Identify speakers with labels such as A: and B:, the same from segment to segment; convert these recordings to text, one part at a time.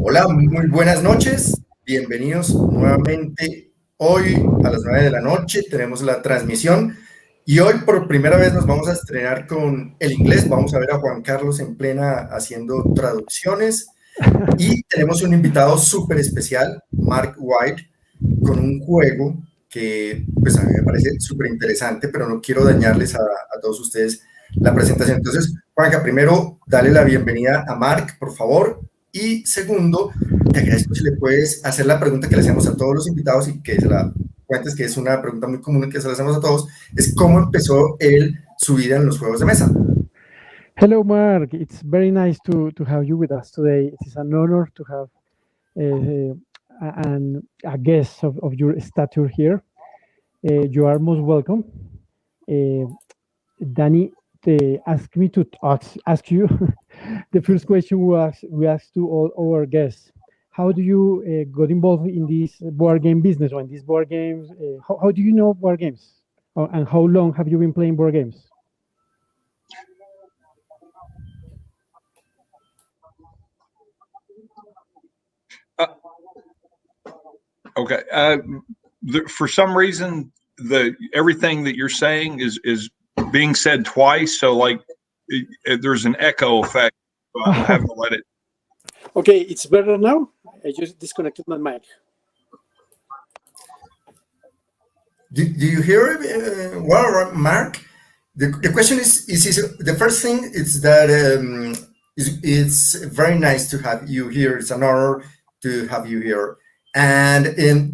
A: Hola, muy buenas noches. Bienvenidos nuevamente. Hoy a las 9 de la noche tenemos la transmisión y hoy por primera vez nos vamos a estrenar con el inglés. Vamos a ver a Juan Carlos en plena haciendo traducciones y tenemos un invitado súper especial, Marc White, con un juego que pues a mí me parece súper interesante, pero no quiero dañarles a todos ustedes la presentación. Entonces, Juanca, primero, dale la bienvenida a Marc, por favor. Y segundo, te agradezco si le puedes hacer la pregunta que le hacemos a todos los invitados y que se la cuentes, que es una pregunta muy común que se la hacemos a todos, es cómo empezó él su vida en los juegos de mesa.
B: Hello, Mark. It's very nice to have you with us today. It is an honor to have a guest of your stature here. You are most welcome. Danny asked me to ask you. The first question we asked to all our guests. How do you got involved in this board game business or in these board games? How do you know board games? And how long have you been playing board games?
C: Okay. For some reason, everything that you're saying is being said twice. So there's an echo effect. So I'm having to let it.
D: Okay, it's better now. I just disconnected my mic.
A: Do you hear it well, Marc? The question is the first thing is that it's very nice to have you here. It's an honor to have you here. And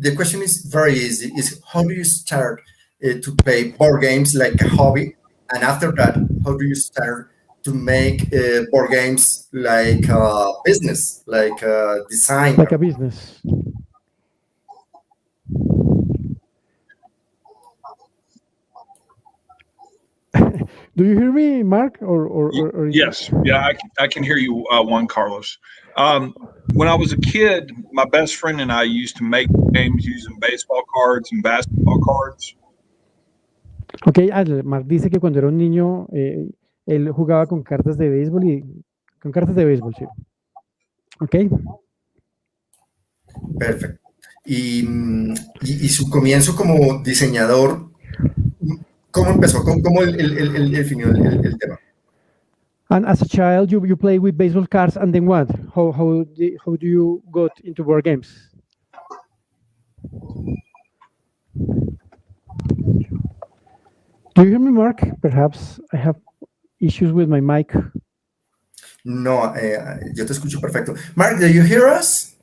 A: the question is very easy, is how do you start to play board games like a hobby? And after that, how do you start to make board games like a business, like a design?
B: Like a business. Do you hear me, Mark? Or
C: yes, yeah, I can hear you, Juan Carlos. When I was a kid, my best friend and I used to make games using baseball cards and basketball cards.
B: Ok, Mark dice que cuando era un niño, él jugaba con cartas de béisbol con cartas de béisbol, sí. Ok.
A: Perfecto. Y su comienzo como diseñador, ¿cómo empezó? ¿Cómo él definió el tema?
B: And as a child, you play with baseball cards, and then what? How do you got into board games? Do you hear me, Mark? Perhaps I have issues with my mic.
A: No, yo te escucho perfecto. Mark, do you hear us?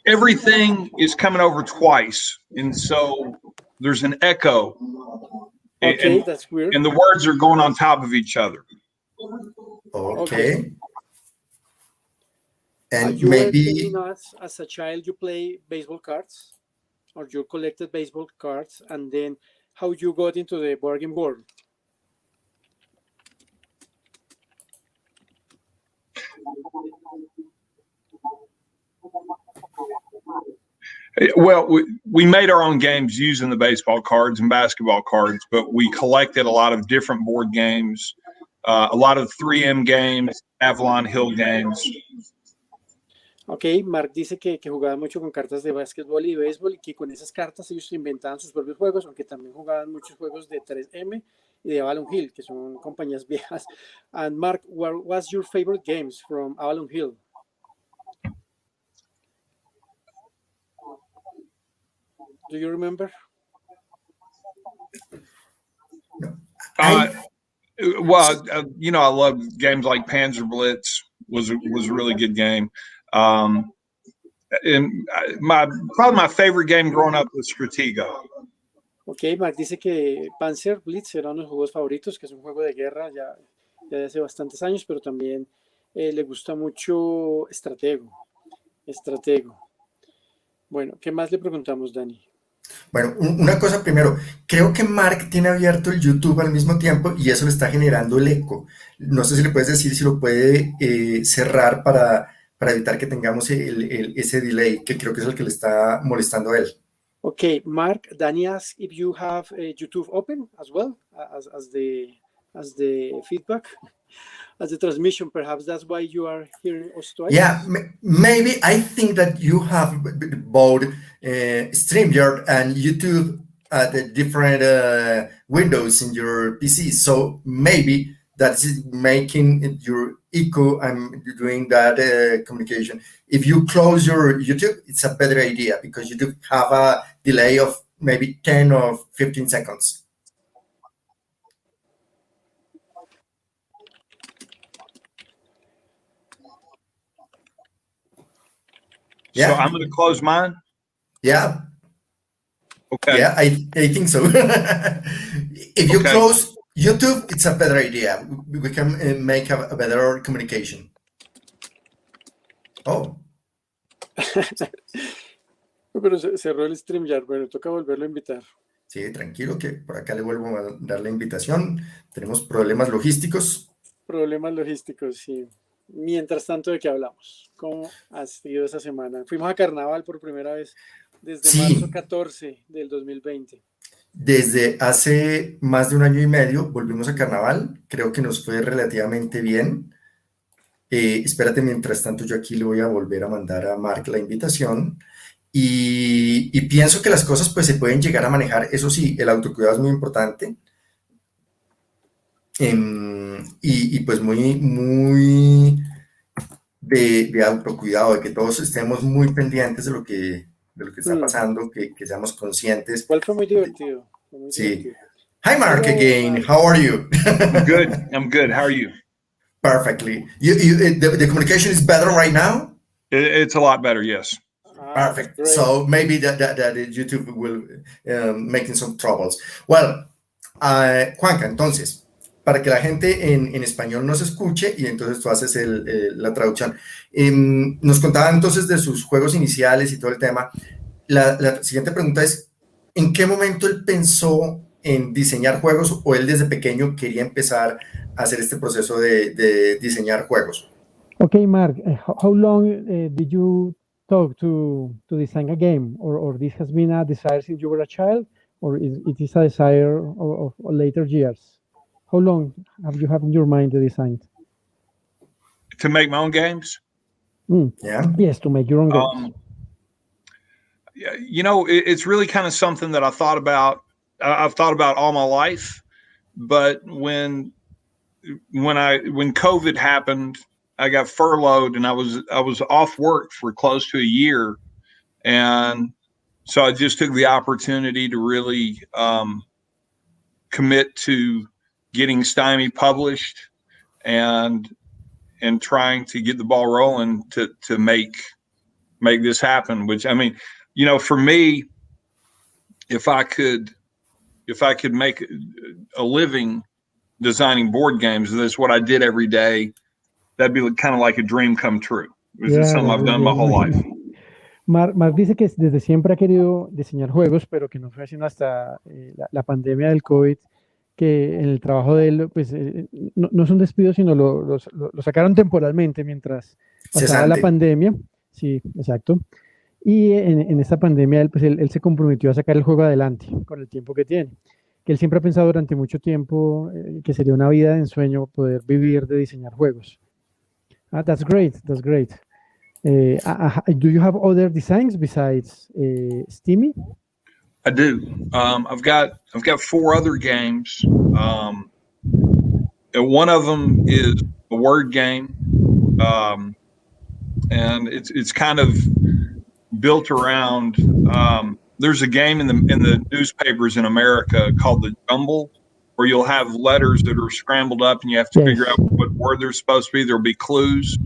C: Everything is coming over twice, and so there's an echo.
D: Okay, that's weird.
C: And the words are going on top of each other.
A: Okay. And
D: you
A: maybe
D: were us, as a child you play baseball cards, or you collected baseball cards, and then how you got into the board game world?
C: Well, we made our own games using the baseball cards and basketball cards, but we collected a lot of different board games, a lot of 3M games, Avalon Hill games.
D: Ok, Mark dice que jugaba mucho con cartas de básquetbol y béisbol y que con esas cartas ellos inventaban sus propios juegos, aunque también jugaban muchos juegos de 3M y de Avalon Hill, que son compañías viejas. And Mark, what was your favorite games from Avalon Hill? Do you remember?
C: Well, I love games like Panzer Blitz was a really good game. And probably my favorite game growing up was Stratego.
D: Ok, Mark dice que Panzer Blitz era uno de sus juegos favoritos, que es un juego de guerra ya de hace bastantes años, pero también le gusta mucho Stratego. Bueno, ¿qué más le preguntamos, Dani?
A: Bueno, una cosa primero, creo que Mark tiene abierto el YouTube al mismo tiempo y eso le está generando el eco. No sé si le puedes decir si lo puede cerrar para evitar que tengamos ese delay, que creo que es el que le está molestando a él.
D: Okay, Mark, Danny asks if you have YouTube open as well as the feedback. as a transmission. Perhaps that's why you are hearing us twice.
A: Yeah, maybe I think that you have both StreamYard and YouTube at the different windows in your PC. So maybe that's making your echo and doing that communication. If you close your YouTube, it's a better idea because YouTube have a delay of maybe 10 or 15 seconds.
C: So I'm going to close mine.
A: Yeah.
C: Okay.
A: Yeah, I think so. If you close YouTube, it's a better idea. We can make a better communication. Oh.
D: Pero cerró el StreamYard. Bueno, toca volverlo a invitar.
A: Sí, tranquilo, que por acá le vuelvo a dar la invitación. Tenemos problemas logísticos.
D: Problemas logísticos, sí. Mientras tanto, ¿de qué hablamos? ¿Cómo ha sido esa semana? Fuimos a Carnaval por primera vez desde marzo 14 del 2020.
A: Desde hace más de un año y medio volvimos a Carnaval. Creo que nos fue relativamente bien. Espérate, mientras tanto yo aquí le voy a volver a mandar a Marc la invitación. Y pienso que las cosas pues se pueden llegar a manejar. Eso sí, el autocuidado es muy importante. Y pues muy de autocuidado, de que todos estemos muy pendientes de lo que está pasando, que seamos conscientes.
D: Igual fue muy divertido.
A: Sí. Divertido. Hi, Marc, again. How are you?
C: I'm good. I'm good. How are you?
A: Perfectly. The communication is better right now?
C: It's a lot better, yes.
A: Perfect. Great. So maybe that YouTube will making some troubles. Well, Juanca, entonces, para que la gente en español nos escuche y entonces tú haces la traducción. Nos contaba entonces de sus juegos iniciales y todo el tema. La siguiente pregunta es, ¿en qué momento él pensó en diseñar juegos o él desde pequeño quería empezar a hacer este proceso de diseñar juegos?
B: Okay, Marc, how long did you talk to design a game? Or this has been a desire since you were a child? Or it is a desire of later years? How long have you had in your mind the design?
C: To make my own games?
A: Yeah.
B: Yes, to make your own games.
C: You know, it's really kind of something that I've thought about all my life. But when COVID happened, I got furloughed and I was off work for close to a year. And so I just took the opportunity to really commit to getting Stymie published and trying to get the ball rolling to make this happen. Which, I mean, you know, for me, if I could make a living designing board games, that's what I did every day, that'd be kind of like a dream come true. This is something I've done my whole life.
B: Marc dice que desde siempre ha querido diseñar juegos, pero que no fue sino hasta la pandemia del COVID, que en el trabajo de él, pues no es un despido, sino lo sacaron temporalmente mientras pasaba la pandemia. Sí, exacto. Y en esta pandemia él se comprometió a sacar el juego adelante con el tiempo que tiene. Que él siempre ha pensado durante mucho tiempo que sería una vida de ensueño poder vivir de diseñar juegos. That's great. That's great. Do you have other designs besides Stymie?
C: I do. I've got 4 other games. One of them is a word game, and it's kind of built around. There's a game in the newspapers in America called the Jumble, where you'll have letters that are scrambled up, and you have to figure out what word they're supposed to be. There'll be clues.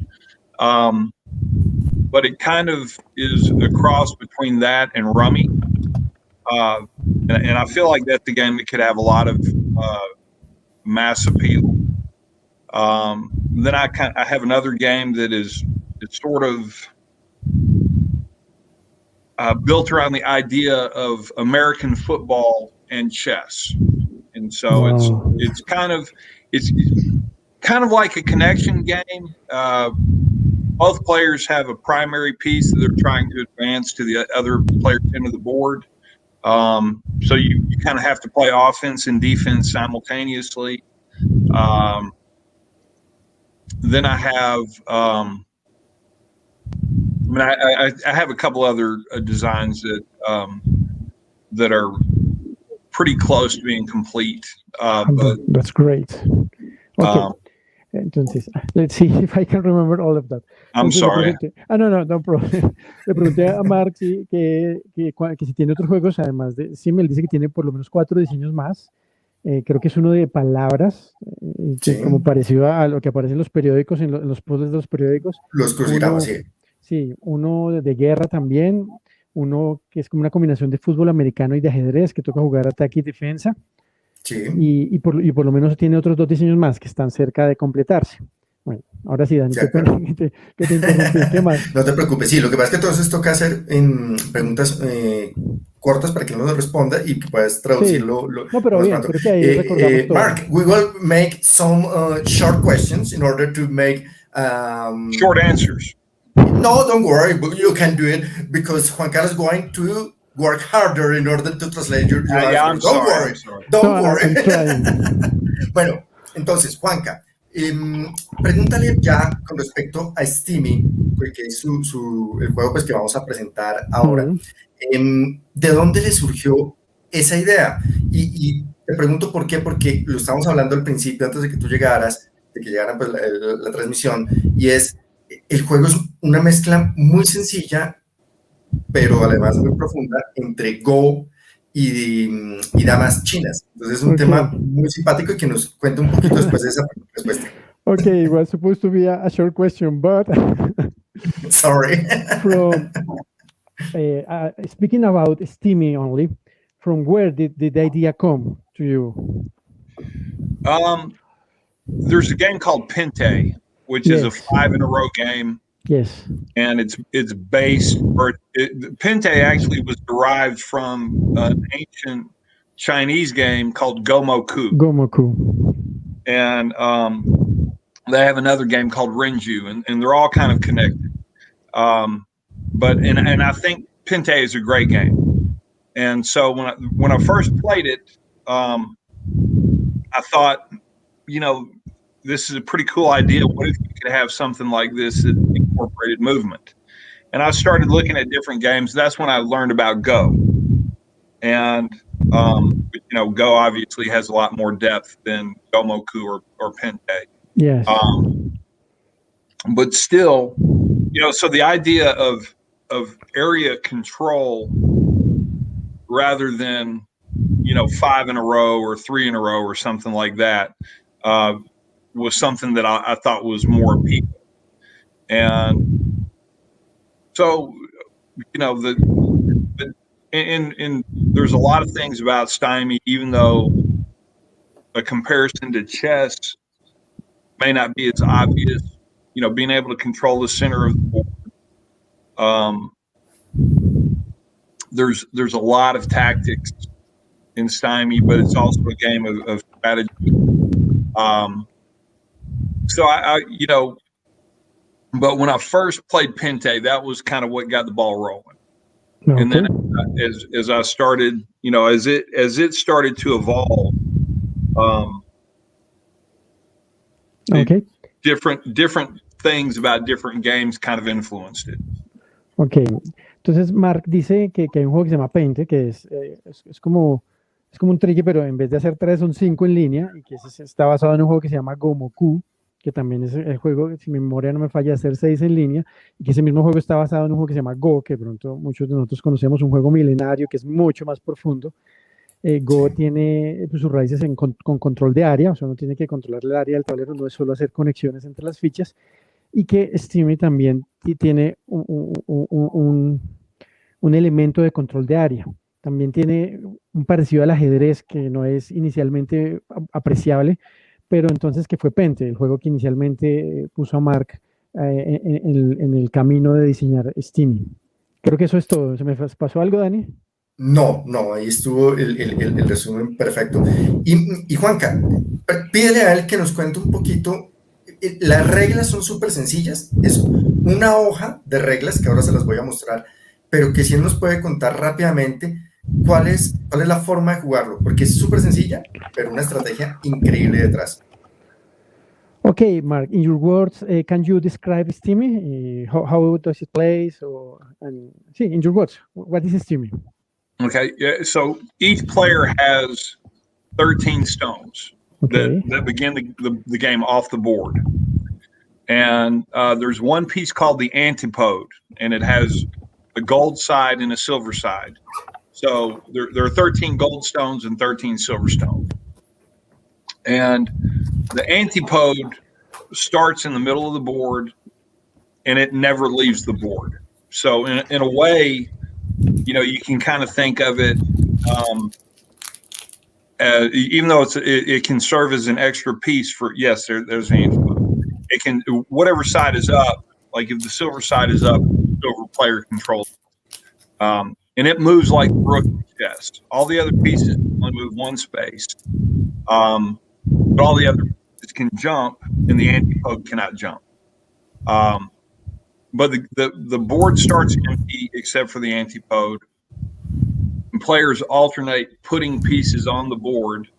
C: But it kind of is a cross between that and Rummy. And I feel like that's a game that could have a lot of mass appeal. Then I have another game that it's sort of built around the idea of American football and chess. And so it's kind of like a connection game. Both players have a primary piece that they're trying to advance to the other player's end of the board. So you kind of have to play offense and defense simultaneously. then I have, I have a couple other designs that are pretty close to being complete. But
B: that's great. Okay. Entonces, let's see if I can remember all of that.
C: I'm sorry.
B: No problem. Le pregunté a Marc que si tiene otros juegos, además de Stymie, él dice que tiene por lo menos 4 diseños más. Creo que es uno de palabras, que
A: Sí.
B: como parecido a lo que aparece en los periódicos, en los posts de los periódicos.
A: Los crucigramas, sí.
B: Sí, uno de guerra también, uno que es como una combinación de fútbol americano y de ajedrez, que toca jugar ataque y defensa.
A: Sí.
B: Y por lo menos tiene otros 2 diseños más que están cerca de completarse. Bueno, ahora sí, Dani, qué pena que te interrumpí. ¿Qué más?
A: No te preocupes, sí, lo que pasa es que entonces toca hacer preguntas cortas para que uno nos responda y que puedas traducirlo.
B: Sí. No, pero bien, creo que ahí recordamos todo.
A: Marc, we will make some short questions in order to make
C: short answers.
A: No, don't worry, you can do it because Juan Carlos is going to work harder in order to translate your answers. Don't worry.
B: I'm trying.
A: Bueno, entonces, Juanca, pregúntale ya con respecto a Stymie, que es el juego pues, que vamos a presentar ahora. ¿De dónde le surgió esa idea? Y te pregunto por qué, porque lo estábamos hablando al principio, antes de que tú llegaras, de que llegara pues, la transmisión, y es, el juego es una mezcla muy sencilla, pero además muy profunda, entre Go y damas chinas. Entonces es un tema muy simpático y que nos cuente un poquito después de esa respuesta.
B: Okay, it was supposed to be a short question, but
A: sorry.
B: From speaking about Stymie only, from where did the idea come to you?
C: There's a game called Pente, which is a 5-in-a-row game.
B: Yes.
C: And it's based, Pente actually was derived from an ancient Chinese game called Gomoku. And they have another game called Renju, and they're all kind of connected. But I think Pente is a great game. And so when I first played it, I thought, this is a pretty cool idea. What if you could have something like this that incorporated movement? And I started looking at different games. That's when I learned about Go. And, Go obviously has a lot more depth than Gomoku or Pente.
B: Yes.
C: But still, so the idea of area control rather than, 5 in a row or 3 in a row or something like that, was something that I thought was more appealing. And so, there's a lot of things about Stymie, even though a comparison to chess may not be as obvious, being able to control the center of the board. There's a lot of tactics in Stymie, but it's also a game of strategy. So but when I first played Pente, that was kind of what got the ball rolling. Okay. And then as I started, as it started to evolve, different things about different games kind of influenced it.
B: Okay. Entonces Marc dice que hay un juego que se llama Pente, que es como un tricky, pero en vez de hacer 3 son 5 en línea, y que está basado en un juego que se llama Gomoku, que también es el juego, si mi memoria no me falla, hacer 6 en línea, y que ese mismo juego está basado en un juego que se llama Go, que de pronto muchos de nosotros conocemos, un juego milenario que es mucho más profundo. Go tiene sus raíces con control de área, o sea, uno tiene que controlar el área del tablero, no es solo hacer conexiones entre las fichas, y que Stymie también tiene un elemento de control de área. También tiene un parecido al ajedrez que no es inicialmente apreciable, pero entonces que fue Pente, el juego que inicialmente puso a Marc en el camino de diseñar Stymie. Creo que eso es todo. ¿Se me pasó algo, Dani?
A: No, ahí estuvo el resumen perfecto. Y Juanca, pídele a él que nos cuente un poquito. Las reglas son súper sencillas, es una hoja de reglas que ahora se las voy a mostrar, pero que si él nos puede contar rápidamente cuál es la forma de jugarlo, porque es súper sencilla, pero una estrategia increíble detrás.
B: Okay, Mark, in your words, can you describe Stymie? How does it play? See, in your words, what is Stymie?
C: Okay, yeah. So each player has 13 stones
B: Okay.
C: that begin the game off the board, and there's one piece called the antipode, and it has a gold side and a silver side. So there are 13 gold stones and 13 silver stones, and the antipode starts in the middle of the board and it never leaves the board. So in a way, you can kind of think of it, even though it can serve as an extra piece for, yes, there's an antipode. It can, whatever side is up, like if the silver side is up, silver player controls it. And it moves like the rook chess. All the other pieces only move one space, but all the other pieces can jump, and the antipode cannot jump. But the board starts empty except for the antipode. And players alternate putting pieces on the board,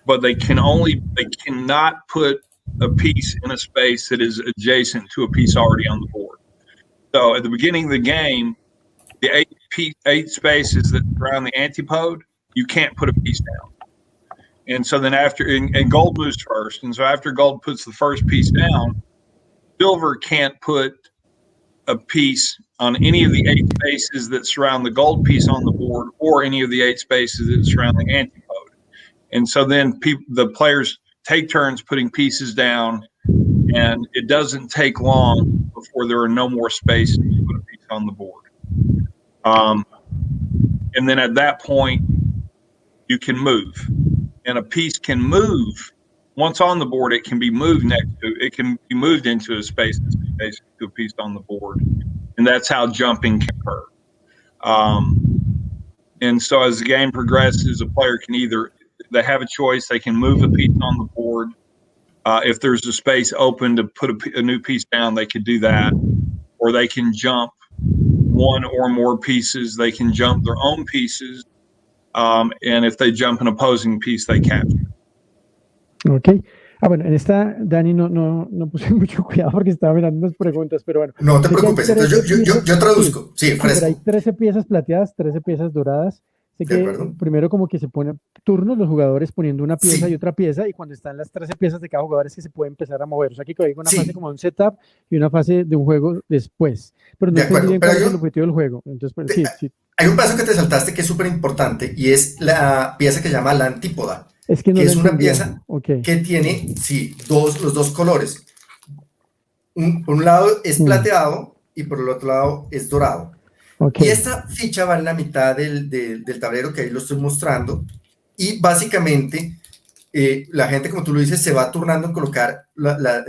C: but they cannot put a piece in a space that is adjacent to a piece already on the board. So at the beginning of the game, the eight spaces that surround the antipode, you can't put a piece down. And so then and gold moves first. And so after gold puts the first piece down, silver can't put a piece on any of the 8 spaces that surround the gold piece on the board, or any of the 8 spaces that surround the antipode. And so then the players take turns putting pieces down, and it doesn't take long before there are no more spaces to put a piece on the board. And then at that point, you can move, and a piece can move. Once on the board, it can be moved it can be moved into a space that's adjacent to a piece on the board. And that's how jumping can occur. And so as the game progresses, a player can they have a choice. They can move a piece on the board. If there's a space open to put a new piece down, they could do that. Or they can jump one or more pieces. They can jump their own pieces. And if they jump an opposing piece, they capture.
B: Ok. Bueno, en esta, Dani, no puse mucho cuidado porque estaba mirando unas preguntas, pero bueno.
A: No te preocupes, entonces yo traduzco. Sí,
B: Sí,
A: fresco.
B: pero hay 13 piezas plateadas, 13 piezas doradas. Sé
A: ¿De
B: que
A: acuerdo?
B: primero como que se ponen turnos los jugadores poniendo una pieza
A: Sí.
B: y otra pieza, y cuando están las 13 piezas de cada jugador es que se puede empezar a mover. O sea, aquí hay una fase como un setup y una fase de un juego después. Pero no entendí bien cuál es el objetivo del juego. Entonces, pero, sí.
A: Hay un paso que te saltaste que es súper importante, y es la pieza que se llama la antípoda.
B: Es que no
A: que
B: lo
A: es una
B: entendía.
A: pieza
B: Okay.
A: que tiene, sí, los dos colores. Por un lado es plateado y por el otro lado es dorado. Okay. Y esta ficha va en la mitad del tablero, que ahí lo estoy mostrando, y básicamente la gente, como tú lo dices, se va turnando en colocar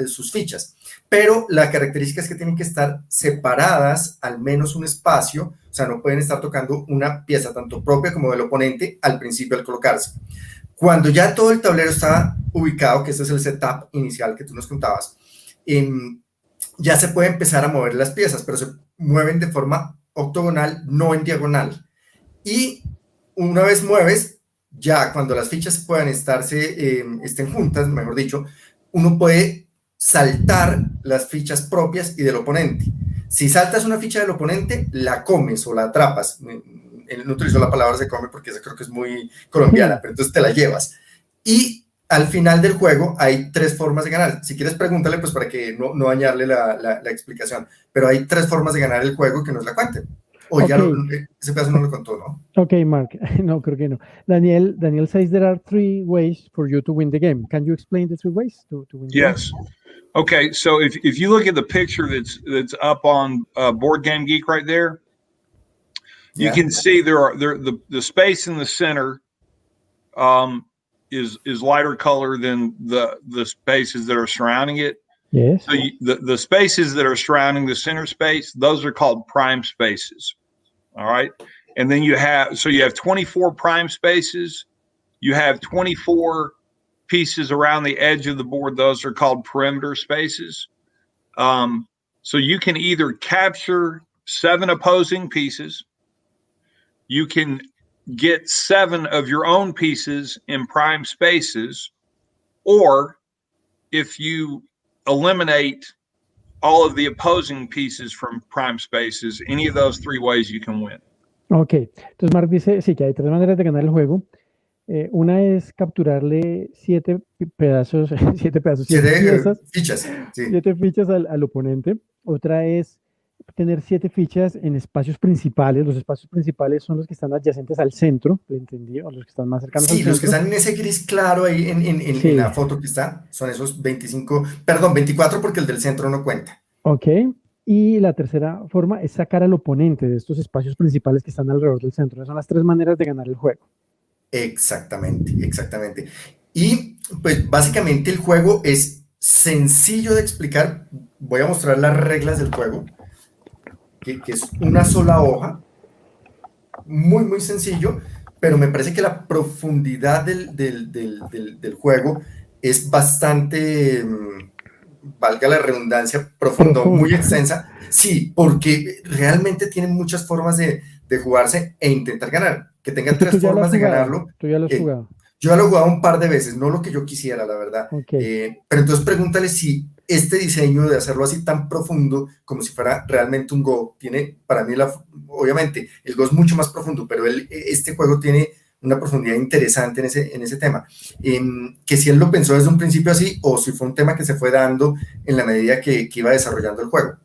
A: sus fichas, pero la característica es que tienen que estar separadas al menos un espacio, o sea, no pueden estar tocando una pieza tanto propia como del oponente al principio al colocarse. Cuando ya todo el tablero está ubicado, que este es el setup inicial que tú nos contabas, ya se puede empezar a mover las piezas, pero se mueven de forma octogonal, no en diagonal. Y una vez mueves, ya cuando las fichas puedan estén juntas, mejor dicho, uno puede saltar las fichas propias y del oponente. Si saltas una ficha del oponente, la comes o la atrapas. No utilizo la palabra se come porque esa creo que es muy colombiana, pero entonces te la llevas. Y al final del juego hay 3 formas de ganar. Si quieres, pregúntale, pues para que no dañarle la explicación. Pero hay 3 formas de ganar el juego que nos la cuenten. O okay. Ese pedazo no lo contó, ¿no?
B: Okay, Mark. No, creo que no. Daniel says there are 3 ways for you to win the game. Can you explain the 3 ways to win the game?
C: Yes. Okay, so if you look at the picture that's up on Board Game Geek right there, you can see the space in the center is lighter color than the spaces that are surrounding it.
B: Yes.
C: So the spaces that are surrounding the center space, those are called prime spaces. All right. And then you have 24 prime spaces. You have 24 pieces around the edge of the board. Those are called perimeter spaces. So you can either capture 7 opposing pieces. You can get 7 of your own pieces in prime spaces, or if you eliminate all of the opposing pieces from prime spaces, any of those three ways you can win.
B: Ok, entonces Mark dice, sí, que hay tres maneras de ganar el juego. Una es capturarle siete piezas,
A: Fichas, sí.
B: 7 fichas al oponente. Otra es tener 7 fichas en espacios principales. Los espacios principales son los que están adyacentes al centro, ¿lo entendí? O los que están más cercanos al
A: Sí, los que
B: centro.
A: están en ese gris claro ahí en
B: Sí,
A: la foto que está, son esos 25, perdón, 24 porque el del centro no cuenta.
B: ok. Y la tercera forma es sacar al oponente de estos espacios principales que están alrededor del centro. Esas son las tres maneras de ganar el juego.
A: Exactamente, exactamente. Y pues básicamente el juego es sencillo de explicar. Voy a mostrar las reglas del juego, que es una sola hoja, muy, muy sencillo, pero me parece que la profundidad del juego es bastante, valga la redundancia, profundo, muy
B: Profunda.
A: extensa. Sí, porque realmente tienen muchas formas de jugarse e intentar ganar. Que tenga
B: Tú
A: tres
B: ya lo has
A: formas de
B: jugado.
A: ganarlo.
B: Tú ya lo has
A: eh,
B: jugado.
A: yo ya lo he jugado un par de veces, no lo que yo quisiera, la verdad.
B: Ok.
A: Pero entonces pregúntale si este diseño de hacerlo así tan profundo, como si fuera realmente un Go, tiene para mí, obviamente, el Go es mucho más profundo, pero este juego tiene una profundidad interesante en ese tema. Que si él lo pensó desde un principio así, o si fue un tema que se fue dando en la medida que iba desarrollando el juego.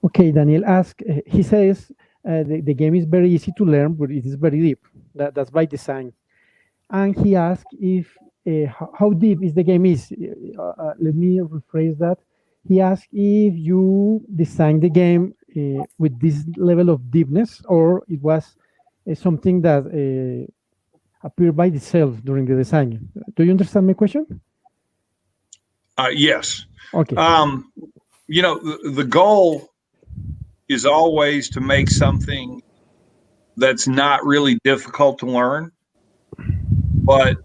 B: Okay, Daniel asked, he says the game is very easy to learn, but it is very deep. That's by design. And he asked if how deep is the game is. Let me rephrase that. He asked if you designed the game with this level of deepness, or it was something that appeared by itself during the design. Do you understand my question?
C: Yes.
B: Okay.
C: You know, the goal is always to make something that's not really difficult to learn, but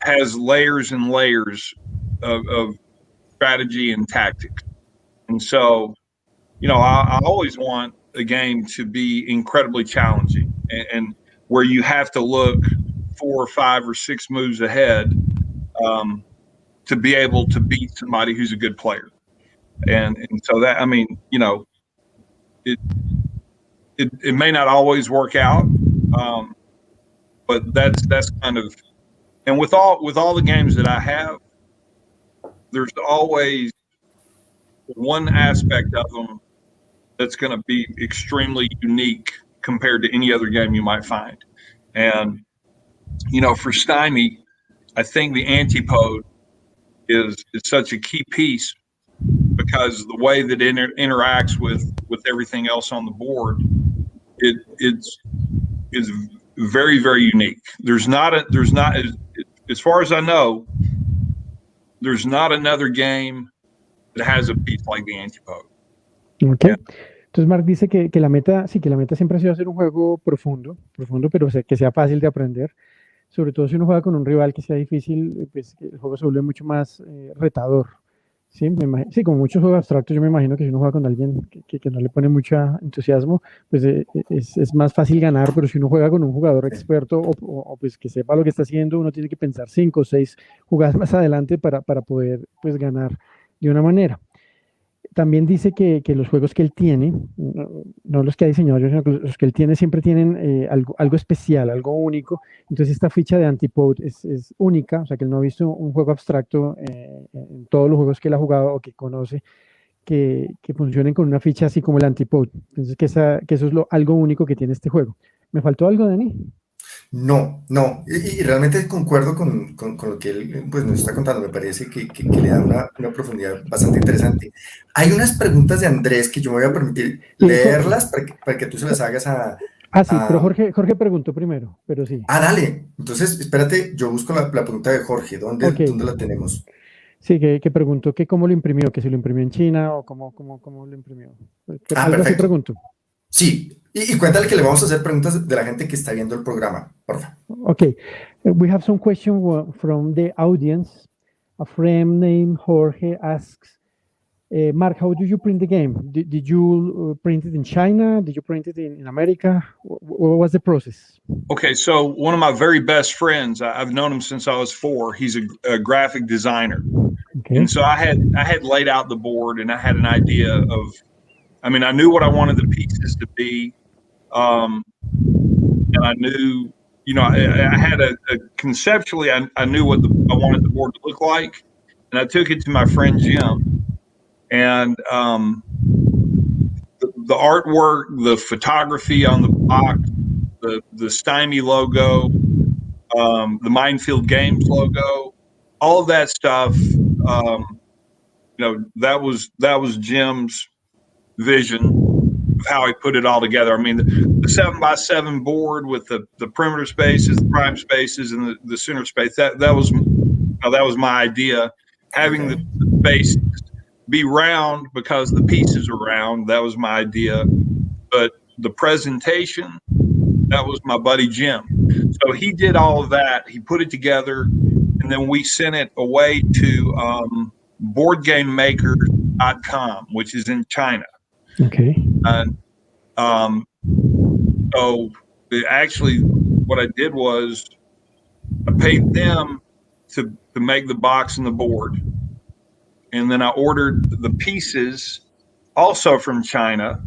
C: has layers and layers of strategy and tactics. And so, you know, I always want a game to be incredibly challenging and where you have to look 4 or 5 or 6 moves ahead to be able to beat somebody who's a good player. And so that, I mean, you know, it may not always work out, but that's kind of, and with all the games that I have, there's always one aspect of them that's going to be extremely unique compared to any other game you might find. And, you know, for Stymie, I think the antipode is such a key piece because the way that it interacts with everything else on the board, it's very, very unique. There's not, as far as I know, there's not another game that has a piece like the antipode.
B: Okay. Yeah. Entonces Marc dice que la meta, sí, que la meta siempre ha sido hacer un juego profundo, pero que sea fácil de aprender. Sobre todo si uno juega con un rival que sea difícil, pues el juego se vuelve mucho más retador. Sí, sí, como muchos juegos abstractos, yo me imagino que si uno juega con alguien que no le pone mucho entusiasmo, pues es más fácil ganar, pero si uno juega con un jugador experto o pues que sepa lo que está haciendo, uno tiene que pensar 5 o 6 jugadas más adelante para poder pues ganar de una manera. También dice que los juegos que él tiene, no los que ha diseñado yo, sino que los que él tiene siempre tienen algo especial, algo único. Entonces esta ficha de antipode es única, o sea que él no ha visto un juego abstracto en todos los juegos que él ha jugado o que conoce que funcionen con una ficha así como el antipode. Entonces que eso es algo único que tiene este juego. ¿Me faltó algo, Dani?
A: No, y realmente concuerdo con lo que él pues, nos está contando, me parece que le da una profundidad bastante interesante. Hay unas preguntas de Andrés que yo me voy a permitir leerlas para que tú se las hagas a...
B: sí, pero Jorge preguntó primero, pero sí.
A: Dale, entonces espérate, yo busco la pregunta de Jorge, ¿dónde la tenemos?
B: Sí, que preguntó que cómo lo imprimió, que si lo imprimió en China o cómo lo imprimió. Algo así preguntó.
A: Sí, y cuéntale que le vamos a hacer preguntas de la gente que está viendo el programa, por favor.
B: Okay, we have some questions from the audience. A friend named Jorge asks, Mark, how do you print the game? Did you print it in China? Did you print it in America? What was the process?
C: Okay, so one of my very best friends, I've known him since I was 4. He's a graphic designer,
B: Okay.
C: and so I had laid out the board, and I had an idea of. I mean, I knew what I wanted the pieces to be, and I knew, I had a conceptually, I knew what I wanted the board to look like, and I took it to my friend Jim, and the artwork, the photography on the box, the Stymie logo, the Mindfield Games logo, all of that stuff. That was Jim's vision of how he put it all together. I mean, the 7x7 board with the perimeter spaces, the prime spaces, and the center space. That was my idea. Having the space be round because the pieces are round. That was my idea. But the presentation, that was my buddy Jim. So he did all of that. He put it together, and then we sent it away to boardgamemaker.com, which is in China.
B: Okay.
C: And so actually what I did was I paid them to make the box and the board. And then I ordered the pieces also from China.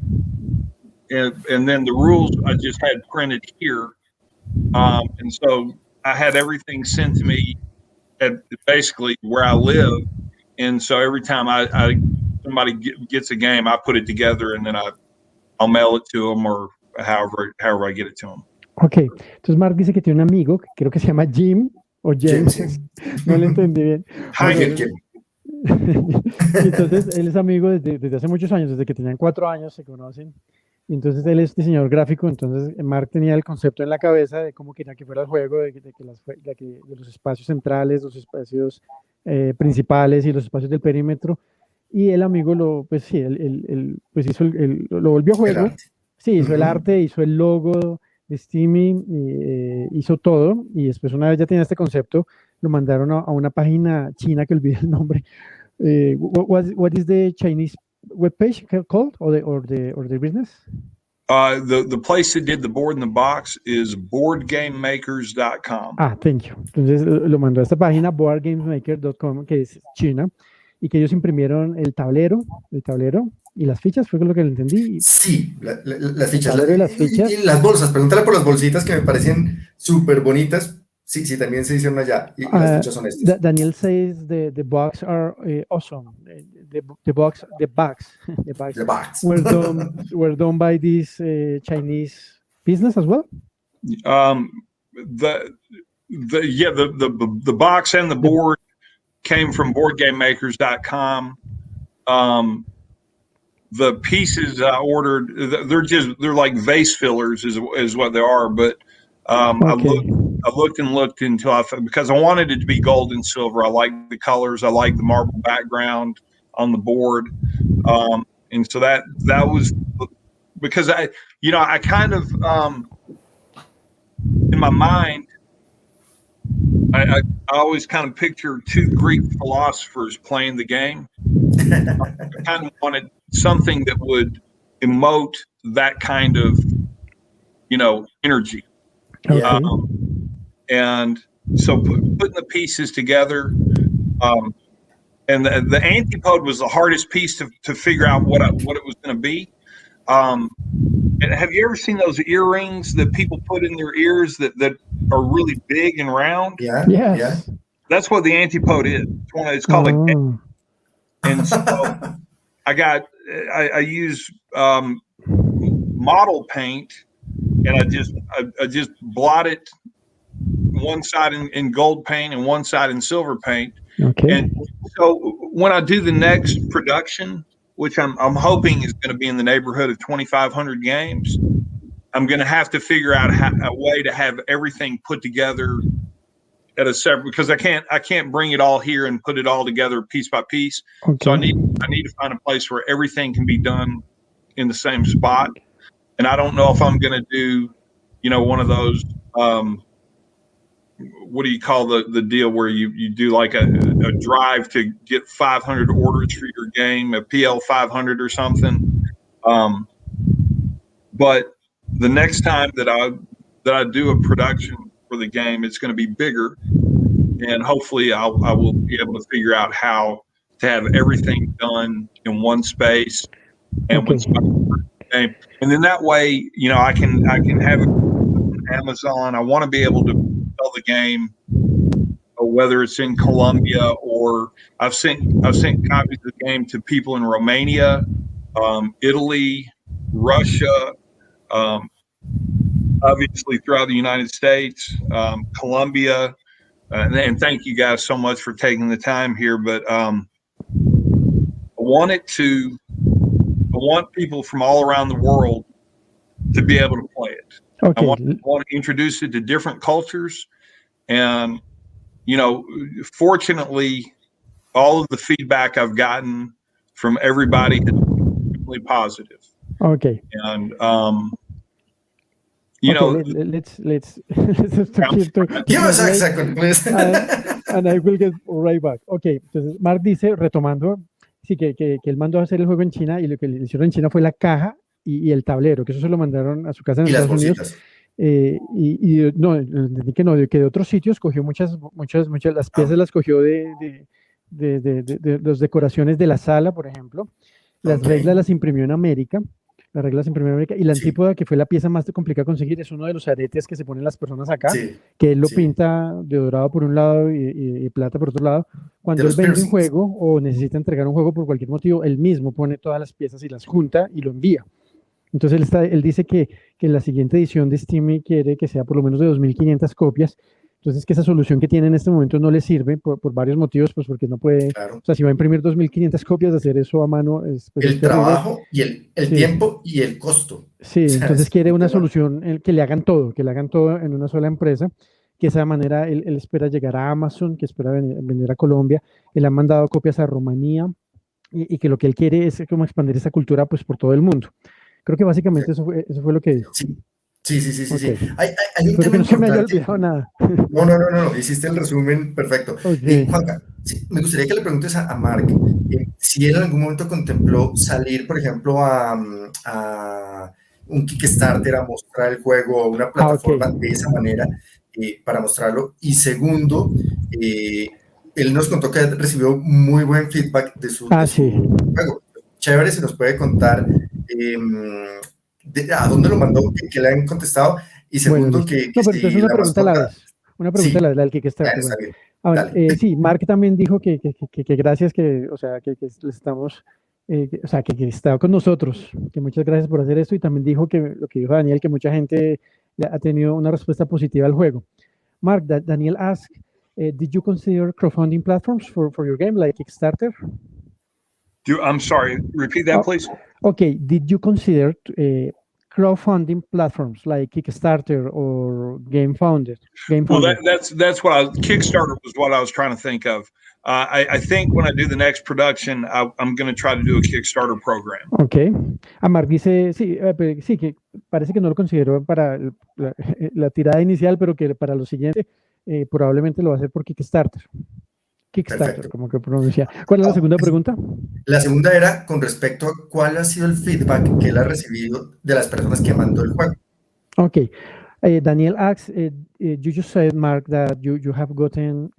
C: And then the rules I just had printed here. And so I had everything sent to me at basically where I live. And so every time somebody gets a game, I put it together, and then I'll mail it to them or however I get it to them.
B: Ok, entonces Mark dice que tiene un amigo que creo que se llama Jim o James, no le entendí bien. Entonces él es amigo desde hace muchos años, desde que tenían 4 años se conocen. Entonces él es diseñador gráfico, entonces Mark tenía el concepto en la cabeza de cómo quería que fuera el juego, de los espacios centrales, los espacios principales y los espacios del perímetro. Y el amigo lo volvió juego. Sí, hizo el arte, hizo el logo de Stymie, hizo todo. Y después, una vez ya tenía este concepto, lo mandaron a una página china que olvidé el nombre. What is the Chinese webpage called, or the business?
C: The place that did the board in the box is boardgamemakers.com.
B: Thank you. Entonces lo mandó a esta página, boardgamemaker.com, que es China, y que ellos imprimieron el tablero y las fichas, fue lo que le entendí.
A: Sí, las fichas.
B: Las fichas.
A: Y las bolsas, pregúntale por las bolsitas que me parecen súper bonitas. Sí, también se hicieron allá. Y las fichas son estas.
B: Daniel says the box are awesome. The box were done by this Chinese business as well.
C: The box and the board came from boardgamemakers.com. The pieces I ordered, they're like vase fillers is what they are, but I looked until because I wanted it to be gold and silver. I like the colors. I like the marble background on the board. And so that was because I kind of, in my mind, I always kind of picture 2 Greek philosophers playing the game. I kind of wanted something that would emote that kind of, energy.
B: Okay.
C: And so putting the pieces together, and the antipode was the hardest piece to figure out what it was going to be. And have you ever seen those earrings that people put in their ears that are really big and round?
A: Yeah.
B: Yes.
A: Yeah.
C: That's what the antipode is. It's called and so I use model paint, and I just blot it one side in gold paint and one side in silver paint.
B: Okay.
C: And so when I do the next production, which I'm hoping is going to be in the neighborhood of 2,500 games, I'm going to have to figure out a way to have everything put together at a separate, because I can't bring it all here and put it all together piece by piece.
B: Okay.
C: So I need to find a place where everything can be done in the same spot. And I don't know if I'm going to do, one of those, what do you call the deal where you do like a drive to get 500 orders for your game, a PL 500 or something. But the next time that I do a production for the game, it's going to be bigger, and hopefully I will be able to figure out how to have everything done in one space and
B: Okay.
C: with game. And then that way, I can have it on Amazon. I want to be able to sell the game, whether it's in Colombia or I've sent copies of the game to people in Romania, Italy, Russia, obviously throughout the United States, Colombia, and thank you guys so much for taking the time here. But I want people from all around the world to be able to play it.
B: Okay.
C: I want to introduce it to different cultures, and fortunately, all of the feedback I've gotten from everybody has been really positive.
B: Okay.
C: And
B: let's stop here to
A: Give us a
B: translate,
A: second, please.
B: and I will get right back. Okay, entonces Marc dice, retomando, sí, que él mandó a hacer el juego en China y lo que le hicieron en China fue la caja y el tablero, que eso se lo mandaron a su casa en
A: Y las
B: Estados Unidos.
A: bolsitas.
B: No, entendí que no, que de otros sitios cogió muchas las piezas las cogió de las decoraciones de la sala, por ejemplo. Las reglas las imprimió en América. Las reglas en primera América. Y la antípoda, que fue la pieza más complicada de conseguir, es uno de los aretes que se ponen las personas acá, que él lo pinta de dorado por un lado y plata por otro lado. Cuando él vende un juego o necesita entregar un juego por cualquier motivo, él mismo pone todas las piezas y las junta y lo envía. Entonces él dice que la siguiente edición de Stymie quiere que sea por lo menos de 2.500 copias. Entonces, que esa solución que tiene en este momento no le sirve por varios motivos, pues porque no puede, o sea, si va a imprimir 2.500 copias, de hacer eso a mano pues
A: el trabajo y el tiempo y el costo.
B: Sí, entonces quiere una solución que le hagan todo en una sola empresa, que de esa manera él espera llegar a Amazon, que espera vender a Colombia. Él ha mandado copias a Rumanía y que lo que él quiere es como expandir esa cultura pues por todo el mundo. Creo que básicamente eso fue lo que dijo.
A: Sí.
B: Okay.
A: Hay un
B: Espero
A: tema
B: que no se me haya
A: importante.
B: olvidado nada.
A: No, hiciste el resumen perfecto.
B: Okay.
A: Juanca, me gustaría que le preguntes a Marc si él en algún momento contempló salir, por ejemplo, a un Kickstarter a mostrar el juego, a una plataforma de esa manera para mostrarlo. Y segundo, él nos contó que recibió muy buen feedback de su juego. Chévere, si nos puede contar a dónde lo mandó, que le han contestado, y segundo
B: bueno,
A: que
B: no, pero entonces una pregunta a la vez. Una pregunta a la vez, la del Kickstarter. Bueno. Sí, Marc también dijo que gracias, o sea, que le estamos, o sea, que está con nosotros, que muchas gracias por hacer esto, y también dijo que lo que dijo Daniel, que mucha gente ha tenido una respuesta positiva al juego. Marc, Daniel asked, did you consider crowdfunding platforms for your game, like Kickstarter?
C: I'm sorry, repeat that, please.
B: Okay, did you consider crowdfunding platforms like Kickstarter or GameFounded?
C: Well, that's what Kickstarter was what I was trying to think of. I think when I do the next production, I'm going to try to do a Kickstarter program.
B: Okay. Marc dice, sí, que parece que no lo consideró para la tirada inicial, pero que para lo siguiente probablemente lo va a hacer por Kickstarter. Kickstarter, como que pronuncia. ¿Cuál es la segunda pregunta?
A: La segunda era con respecto a cuál ha sido el feedback que él ha recibido de las personas que mandó el juego.
B: Okay. Daniel asks, you just said, Marc, that you have gotten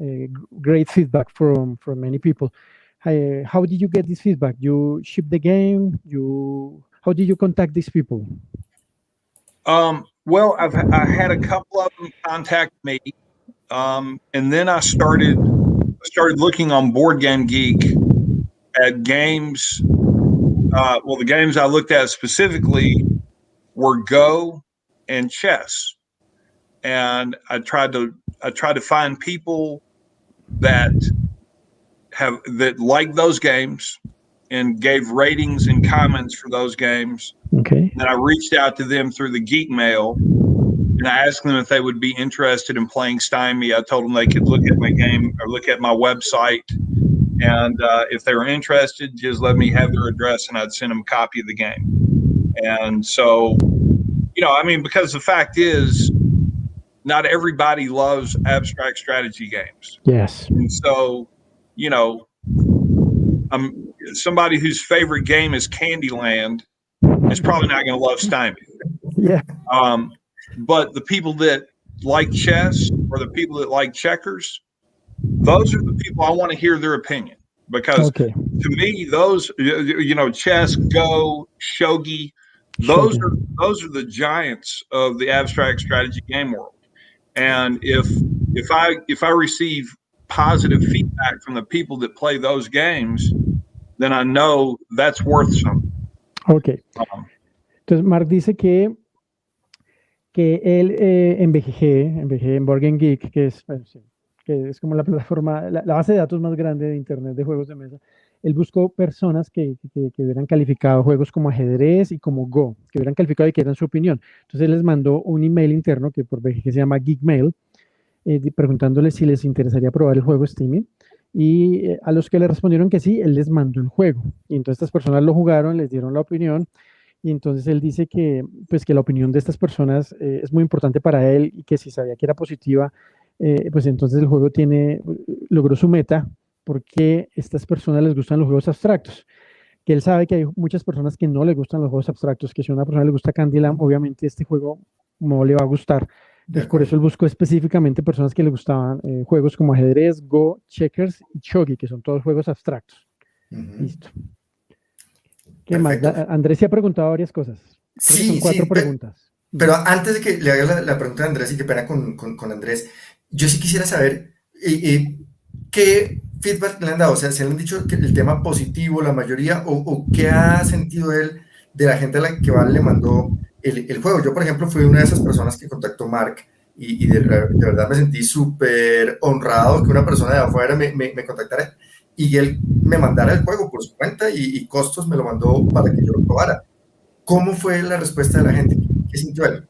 B: great feedback from many people. How did you get this feedback? You ship the game? How did you contact these people?
C: Well, I had a couple of them contact me, and then I started looking on Board Game Geek at games. Well, the games I looked at specifically were Go and chess, and I tried to find people that like those games and gave ratings and comments for those games.
B: Okay.
C: And I reached out to them through the Geek Mail, and I asked them if they would be interested in playing Stymie. I told them they could look at my game or look at my website, and if they were interested, just let me have their address, and I'd send them a copy of the game. And so, I mean, because the fact is, not everybody loves abstract strategy games.
B: Yes.
C: And so, you know, somebody whose favorite game is Candyland is probably not going to love Stymie.
B: Yeah.
C: But the people that like chess or the people that like checkers, those are the people I want to hear their opinion, because to me, those, you know, chess, Go, shogi, those are the giants of the abstract strategy game world. And if I receive positive feedback from the people that play those games, then I know that's worth something.
B: Ok. Entonces, Marc dice que él en BGG, en Board Game Geek, que es, bueno, sí, que es como la plataforma, la base de datos más grande de Internet de juegos de mesa, él buscó personas que hubieran calificado juegos como ajedrez y como Go, que hubieran calificado y que dieran su opinión. Entonces él les mandó un email interno que por BGG se llama Geekmail, preguntándoles si les interesaría probar el juego Stymie. Y a los que le respondieron que sí, él les mandó el juego. Y entonces estas personas lo jugaron, les dieron la opinión. Y entonces él dice que, pues, que la opinión de estas personas es muy importante para él y que si sabía que era positiva, pues entonces el juego logró su meta porque a estas personas les gustan los juegos abstractos. Que él sabe que hay muchas personas que no les gustan los juegos abstractos, que si a una persona le gusta Candyland, obviamente este juego no le va a gustar. Entonces por eso él buscó específicamente personas que le gustaban juegos como ajedrez, Go, checkers y shogi, que son todos juegos abstractos. Listo. ¿Qué más? Andrés se ha preguntado varias cosas.
A: Sí,
B: son 4 preguntas.
A: Pero antes de que le haga la pregunta a Andrés, y qué pena con Andrés, yo sí quisiera saber qué feedback le han dado. O sea, ¿se le han dicho que el tema positivo, la mayoría, o qué ha sentido él de la gente a la que le mandó el juego? Yo, por ejemplo, fui una de esas personas que contactó Marc y de verdad me sentí súper honrado que una persona de afuera me contactara y él me mandara el juego por su cuenta y costos me lo mandó para que yo lo probara. ¿Cómo fue la respuesta de la gente? ¿Qué sintió él?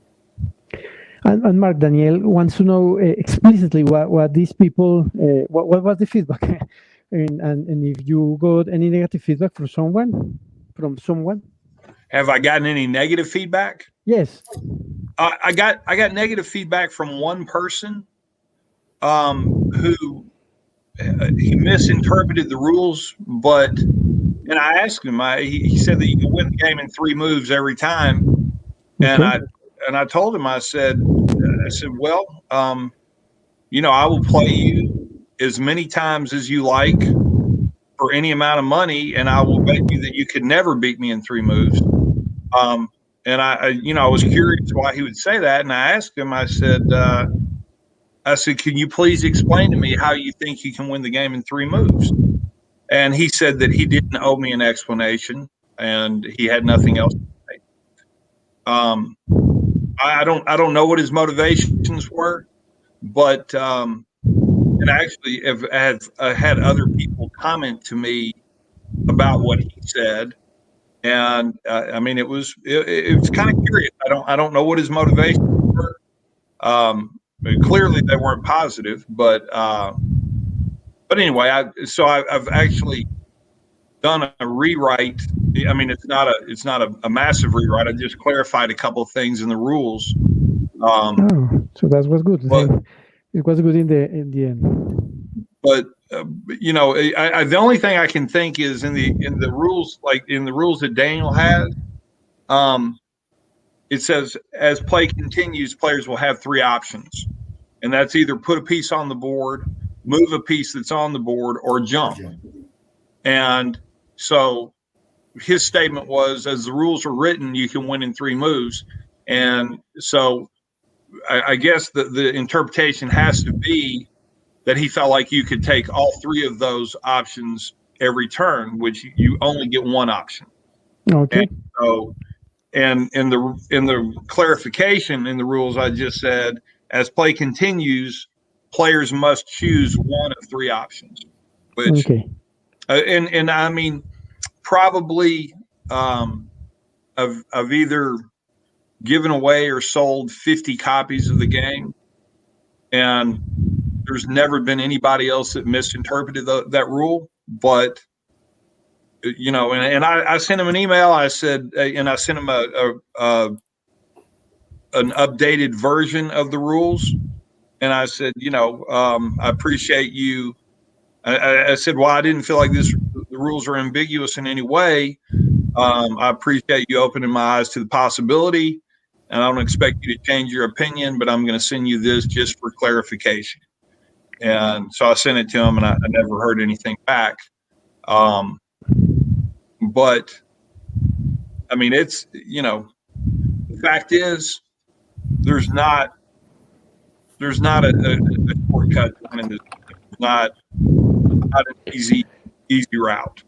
B: And Mark, Daniel wants to know explicitly what these people, what was the feedback? and if you got any negative feedback from someone?
C: Have I gotten any negative feedback?
B: Yes.
C: I got negative feedback from one person who he misinterpreted the rules, and I asked him, he said that you can win the game in 3 moves every time. And I told him, I said, well, you know, I will play you as many times as you like for any amount of money, and I will bet you that you could never beat me in 3 moves. And I was curious why he would say that, and I asked him, I said, can you please explain to me how you think you can win the game in 3 moves? And he said that he didn't owe me an explanation, and he had nothing else to say. I don't know what his motivations were, but and I actually have had other people comment to me about what he said, and I mean it was kind of curious. I don't know what his motivations were. Clearly they weren't positive, but anyway, I've actually done a rewrite. I mean, it's not a massive rewrite. I just clarified a couple of things in the rules.
B: So that was good. It was good in the end.
C: But you know, the only thing I can think is in the rules, like in the rules that Daniel has, it says as play continues, players will have 3 options, and that's either put a piece on the board, move a piece that's on the board, or jump. And so his statement was, as the rules are written, you can win in 3 moves. And so I guess the interpretation has to be that he felt like you could take all 3 of those options every turn, which you only get 1 option.
B: Okay.
C: And so, and in the clarification in the rules, I just said, as play continues, players must choose 1 of 3 options. Which, and I mean, probably I've either given away or sold 50 copies of the game, and there's never been anybody else that misinterpreted that rule. But you know, and I sent him an email. I said, and I sent him an updated version of the rules. And I said, I appreciate you. I said, well, I didn't feel like the rules are ambiguous in any way. I appreciate you opening my eyes to the possibility, and I don't expect you to change your opinion, but I'm going to send you this just for clarification. And so I sent it to him, and I never heard anything back. But I mean, it's, the fact is, there's not a shortcut. I mean, there's not an easy route.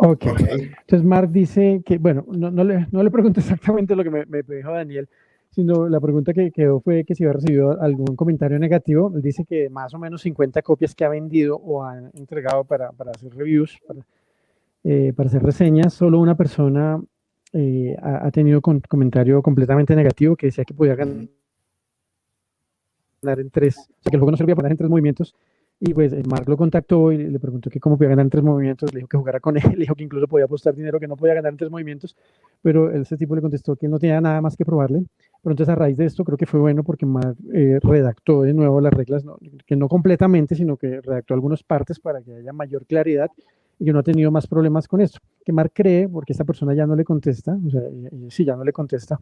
B: Okay. Entonces Marc dice que, bueno, no le pregunto exactamente lo que me dijo Daniel, sino la pregunta que quedó fue que si había recibido algún comentario negativo. Él dice que más o menos 50 copias que ha vendido o ha entregado para hacer reviews, para hacer reseñas, solo una persona ha tenido comentario completamente negativo que decía que podía ganar en 3, o sea que el juego no servía para ganar en 3 movimientos. Y pues Marc lo contactó y le preguntó que cómo podía ganar en 3 movimientos, le dijo que jugara con él, le dijo que incluso podía apostar dinero, que no podía ganar en 3 movimientos, pero ese tipo le contestó que él no tenía nada más que probarle. Pero entonces a raíz de esto creo que fue bueno porque Marc redactó de nuevo las reglas, que no completamente, sino que redactó algunas partes para que haya mayor claridad y que no ha tenido más problemas con esto. Que Marc cree, porque esta persona ya no le contesta, o sea, sí, ya no le contesta,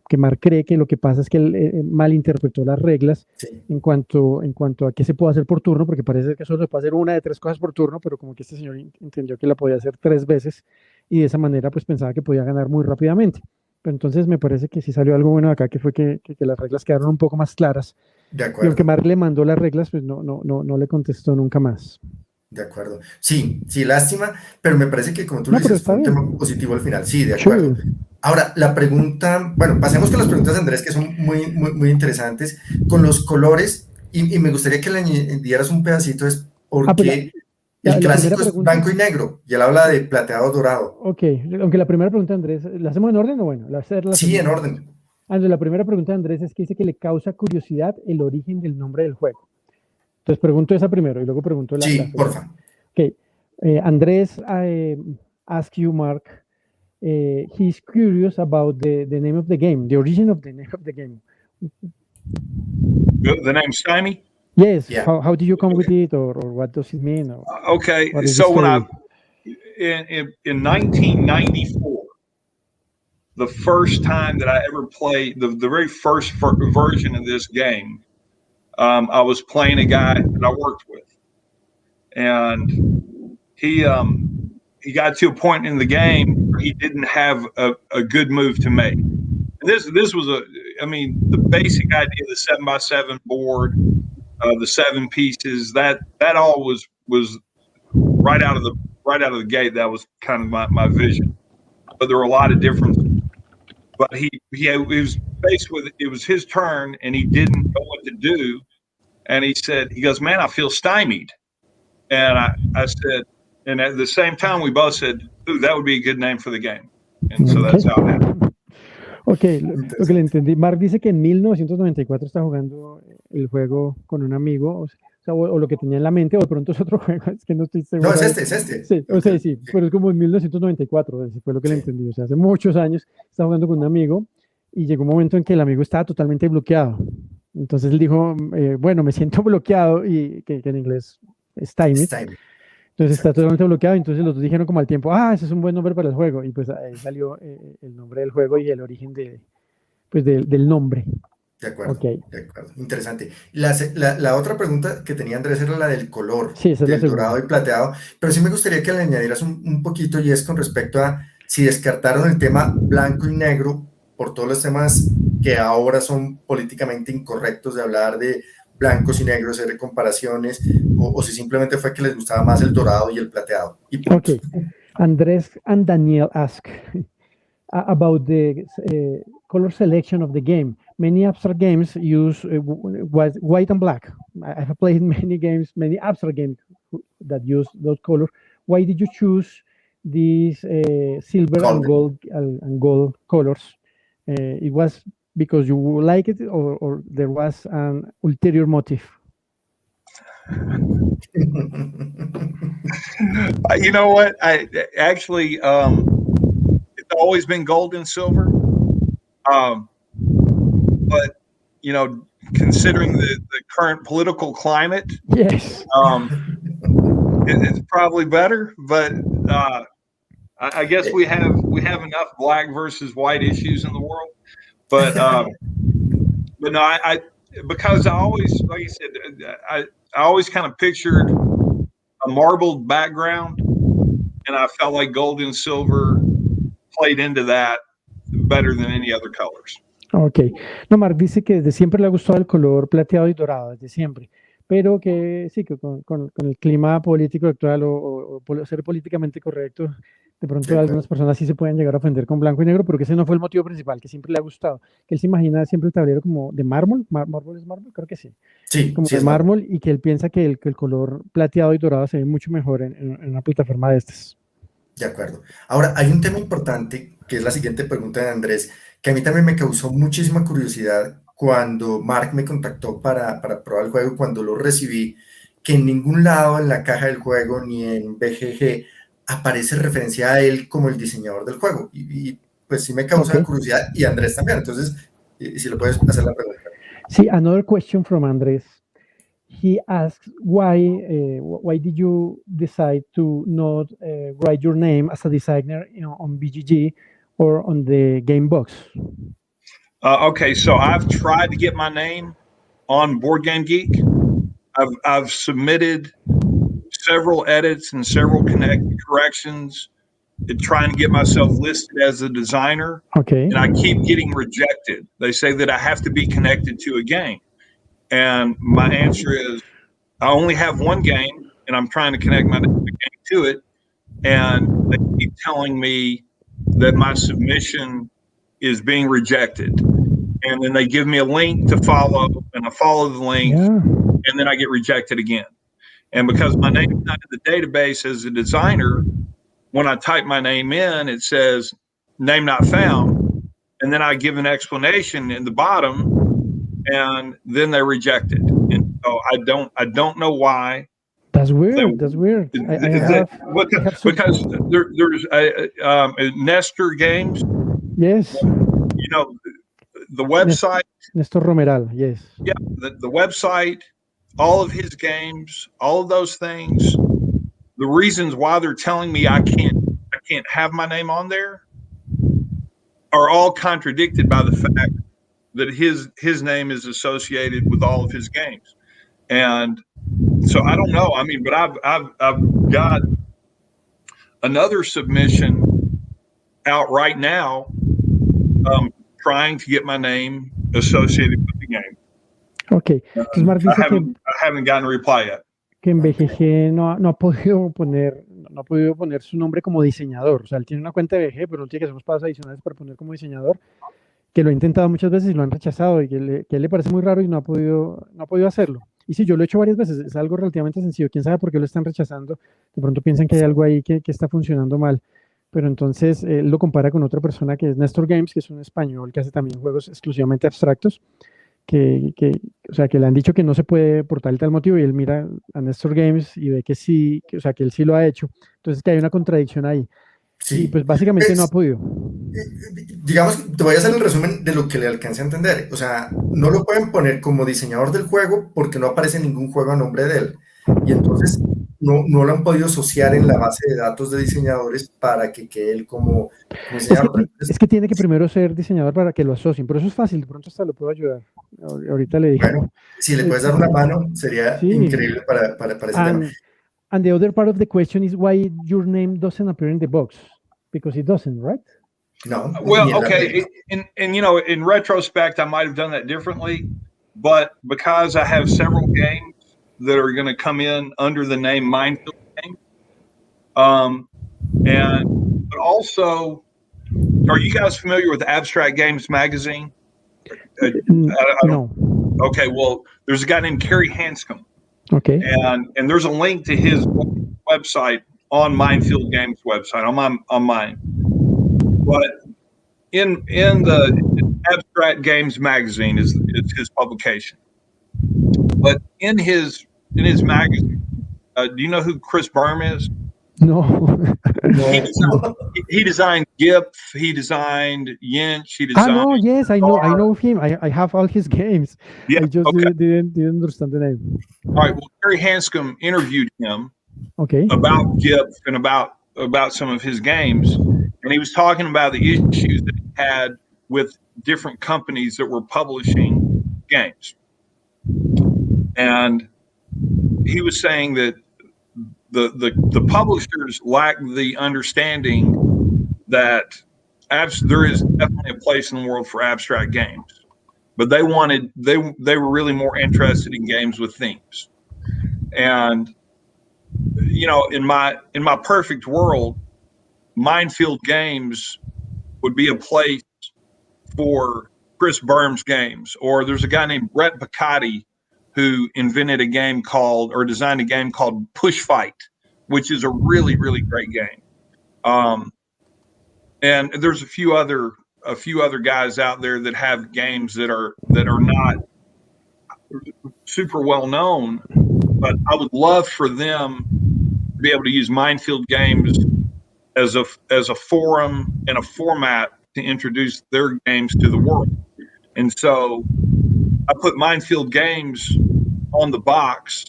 B: que Marc cree que lo que pasa es que él malinterpretó las reglas en cuanto a qué se puede hacer por turno, porque parece que solo se puede hacer una de 3 cosas por turno, pero como que este señor entendió que la podía hacer 3 veces y de esa manera pues pensaba que podía ganar muy rápidamente. Pero entonces me parece que sí salió algo bueno acá, que fue que las reglas quedaron un poco más claras.
A: De acuerdo.
B: Y aunque Marc le mandó las reglas, pues no le contestó nunca más.
A: De acuerdo. Sí, lástima, pero me parece que como tú lo dices, fue un tema positivo al final. Sí, de acuerdo. Sí. Ahora, la pregunta, bueno, pasemos con las preguntas, Andrés, que son muy interesantes, con los colores, y me gustaría que le dieras un pedacito, es porque el clásico es blanco y negro, y él habla de plateado dorado.
B: Ok, aunque la primera pregunta, Andrés, ¿la hacemos en orden o bueno?
A: Sí, en orden.
B: Andrés, la primera pregunta de Andrés es que dice que le causa curiosidad el origen del nombre del juego. Entonces pregunto esa primero y luego pregunto la segunda.
A: Porfa.
B: Ok, Andrés ask you, Marc, he's curious about the name of the game, the origin of the name of the game.
C: The name Stymie?
B: Yes. Yeah. How did you come with it, or what does it mean?
C: Okay, so when in 1994, the first time that I ever played the very first version of this game, I was playing a guy that I worked with, and he got to a point in the game where he didn't have a good move to make. And this was the basic idea of the 7x7 board, the 7 pieces, that all was right out of the gate. That was kind of my vision, but there were a lot of differences. But he was faced with, it was his turn and he didn't know what to do. And he goes, man, I feel stymied. And I said, and at the same time, we both said, ooh, that would be a good name for the game. And so that's how it happened.
B: Ok, lo que le entendí. Marc dice que en 1994 está jugando el juego con un amigo, o lo que tenía en la mente, o de pronto es otro juego, es que no estoy seguro.
A: No, es este.
B: Sí, o sea, sí, pero es como en 1994, eso fue lo que le entendí. O sea, hace muchos años está jugando con un amigo y llegó un momento en que el amigo estaba totalmente bloqueado. Entonces él dijo, bueno, me siento bloqueado, y que en inglés es Stymie. Entonces está totalmente bloqueado, entonces los dos dijeron como al tiempo, ese es un buen nombre para el juego, y pues ahí salió el nombre del juego y el origen del nombre.
A: De acuerdo, de acuerdo, interesante. La otra pregunta que tenía Andrés era la del color, del dorado y plateado, pero sí me gustaría que le añadieras un poquito, y es con respecto a si descartaron el tema blanco y negro por todos los temas que ahora son políticamente incorrectos de hablar de blancos y negros, hacer comparaciones, o si simplemente fue que les gustaba más el dorado y el plateado.
B: Ok, Andrés and Daniel ask about the color selection of the game. Many abstract games use white and black. I have played many abstract games that use those colors. Why did you choose these silver and gold colors? It was because you like it, or there was an ulterior motive?
C: You know what? I actually, it's always been gold and silver. but considering the current political climate,
B: Yes.
C: it's probably better. But I guess we have enough black versus white issues in the world. But no, I because I always, like I said, I always kind of pictured a marbled background, and I felt like gold and silver played into that better than any other colors.
B: Ok. No, Marc dice que desde siempre le ha gustado el color plateado y dorado, desde siempre. Pero que sí, que con el clima político actual o ser políticamente correcto, de pronto algunas personas sí se pueden llegar a ofender con blanco y negro, pero que ese no fue el motivo principal, que siempre le ha gustado. Que él se imagina siempre el tablero como de mármol. ¿Mármol es mármol? Creo que sí.
A: Sí,
B: Como
A: sí
B: de
A: es
B: mármol y que él piensa que el color plateado y dorado se ve mucho mejor en una plataforma de estas.
A: De acuerdo. Ahora, hay un tema importante, que es la siguiente pregunta de Andrés, que a mí también me causó muchísima curiosidad cuando Marc me contactó para probar el juego, cuando lo recibí, que en ningún lado en la caja del juego ni en BGG aparece referencia a él como el diseñador del juego. Y pues sí me causa curiosidad, y Andrés también. Entonces, si le puedes hacer la pregunta.
B: Sí, another question from Andrés. He asks why did you decide to not write your name as a designer, on BGG or on the game box?
C: Okay, so I've tried to get my name on Board Game Geek. I've submitted several edits and several corrections, trying to get myself listed as a designer.
B: Okay.
C: And I keep getting rejected. They say that I have to be connected to a game. And my answer is, I only have one game, and I'm trying to connect my game to it. And they keep telling me that my submission is being rejected. And then they give me a link to follow, and I follow the link, and then I get rejected again. And because my name is not in the database as a designer, when I type my name in, it says name not found. And then I give an explanation in the bottom, and then they reject it. And so I don't know why.
B: That's weird. That's weird.
C: Because there's Nestor Games.
B: Yes.
C: The website.
B: Nestor Romeral. Yes.
C: Yeah, the website, all of his games, all of those things. The reasons why they're telling me I can't have my name on there are all contradicted by the fact that his name is associated with all of his games. And so I don't know. I mean, but I've got another submission out right now, trying to get my name associated with the game.
B: Okay. Entonces Marc dice
C: I haven't gotten a reply yet.
B: Que en BGG no ha podido poner su nombre como diseñador. O sea, él tiene una cuenta de BGG, pero no tiene que hacer unos pasos adicionales para poner como diseñador, que lo ha intentado muchas veces y lo han rechazado, y que a él le parece muy raro y no ha podido hacerlo. Y sí, yo lo he hecho varias veces, es algo relativamente sencillo. Quién sabe por qué lo están rechazando. De pronto piensan que hay algo ahí que está funcionando mal. Pero entonces él lo compara con otra persona que es Nestor Games, que es un español que hace también juegos exclusivamente abstractos, o sea, que le han dicho que no se puede por tal y tal motivo, y él mira a Nestor Games y ve que sí, o sea, que él sí lo ha hecho. Entonces que hay una contradicción ahí. Sí. Y pues básicamente no ha podido.
A: Digamos, te voy a hacer el resumen de lo que le alcance a entender. O sea, no lo pueden poner como diseñador del juego porque no aparece ningún juego a nombre de él. Y entonces no lo han podido asociar en la base de datos de diseñadores para que quede él como diseñador.
B: Es que tiene que primero ser diseñador para que lo asocien, pero eso es fácil, de pronto hasta lo puedo ayudar. Ahorita le digo.
A: Bueno, si le puedes dar una mano, sería increíble para ese tema.
B: And the other part of the question is why your name doesn't appear in the box, because it doesn't, right?
A: No.
C: Well, okay, and in retrospect, I might have done that differently, but because I have several games that are going to come in under the name Mindfield Games, but also, are you guys familiar with Abstract Games magazine?
B: No.
C: Okay, well, there's a guy named Kerry Hanscom.
B: Okay.
C: And there's a link to his website on Mindfield Games website on mine. But in the Abstract Games magazine is his publication. But in his magazine, do you know who Chris Berm is?
B: No.
C: he designed GIF, he designed Yinch, he
B: Ah, no,
C: designed
B: yes, I
C: Star.
B: know him. I have all his games.
C: Yeah,
B: I just
C: okay.
B: didn't understand the name.
C: All right. Well, Gary Hanscom interviewed him
B: Okay.
C: about GIF and about some of his games, and he was talking about the issues that he had with different companies that were publishing games, and he was saying that the publishers lack the understanding that there is definitely a place in the world for abstract games, but they were really more interested in games with themes. And you know, in my perfect world, Mindfield Games would be a place for Chris Burns games, or there's a guy named Brett Picotti who invented a game called, or designed a game called Push Fight, which is a really, really great game. And there's a few other guys out there that have games that are not super well known, but I would love for them to be able to use Mindfield Games as a forum and a format to introduce their games to the world. And so I put Mindfield Games on the box,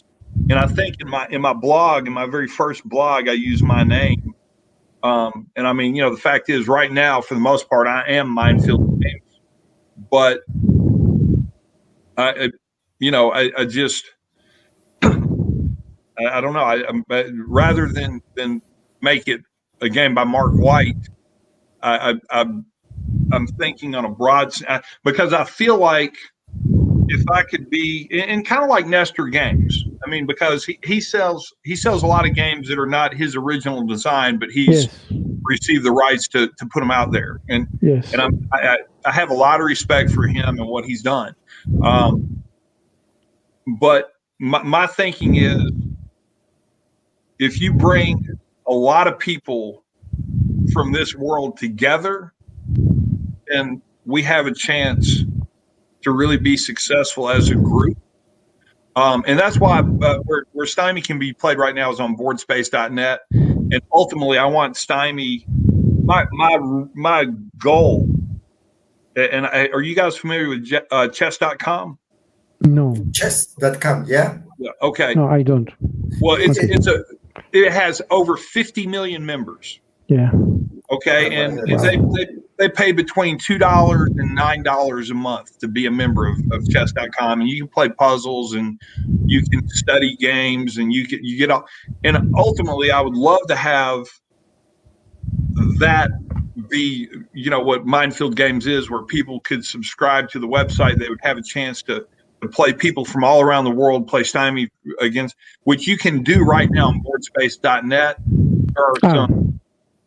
C: and I think in my blog, in my very first blog, I use my name. And I mean, you know, the fact is, right now, for the most part, I am Mindfield Games, but I just I don't know. Rather than make it a game by Marc White, I'm thinking on a broad, because I feel like if I could be, and kind of like Nestor Games. I mean, because he sells a lot of games that are not his original design, but he's received the rights to put them out there. And I have a lot of respect for him and what he's done. But my thinking is, if you bring a lot of people from this world together, then we have a chance to really be successful as a group. And that's why where Stymie can be played right now is on boardspace.net. And ultimately, I want Stymie, my goal, and are you guys familiar with chess.com?
B: No.
A: Chess.com, yeah.
C: Okay.
B: No, I don't.
C: Well, it has over 50 million members.
B: Yeah.
C: Okay, and they pay between $2 and $9 a month to be a member of chess.com, and you can play puzzles and you can study games and you get all. And ultimately, I would love to have that be, you know, what Mindfield Games is, where people could subscribe to the website. They would have a chance to play people from all around the world, play Stymie against, which you can do right now on boardspace.net.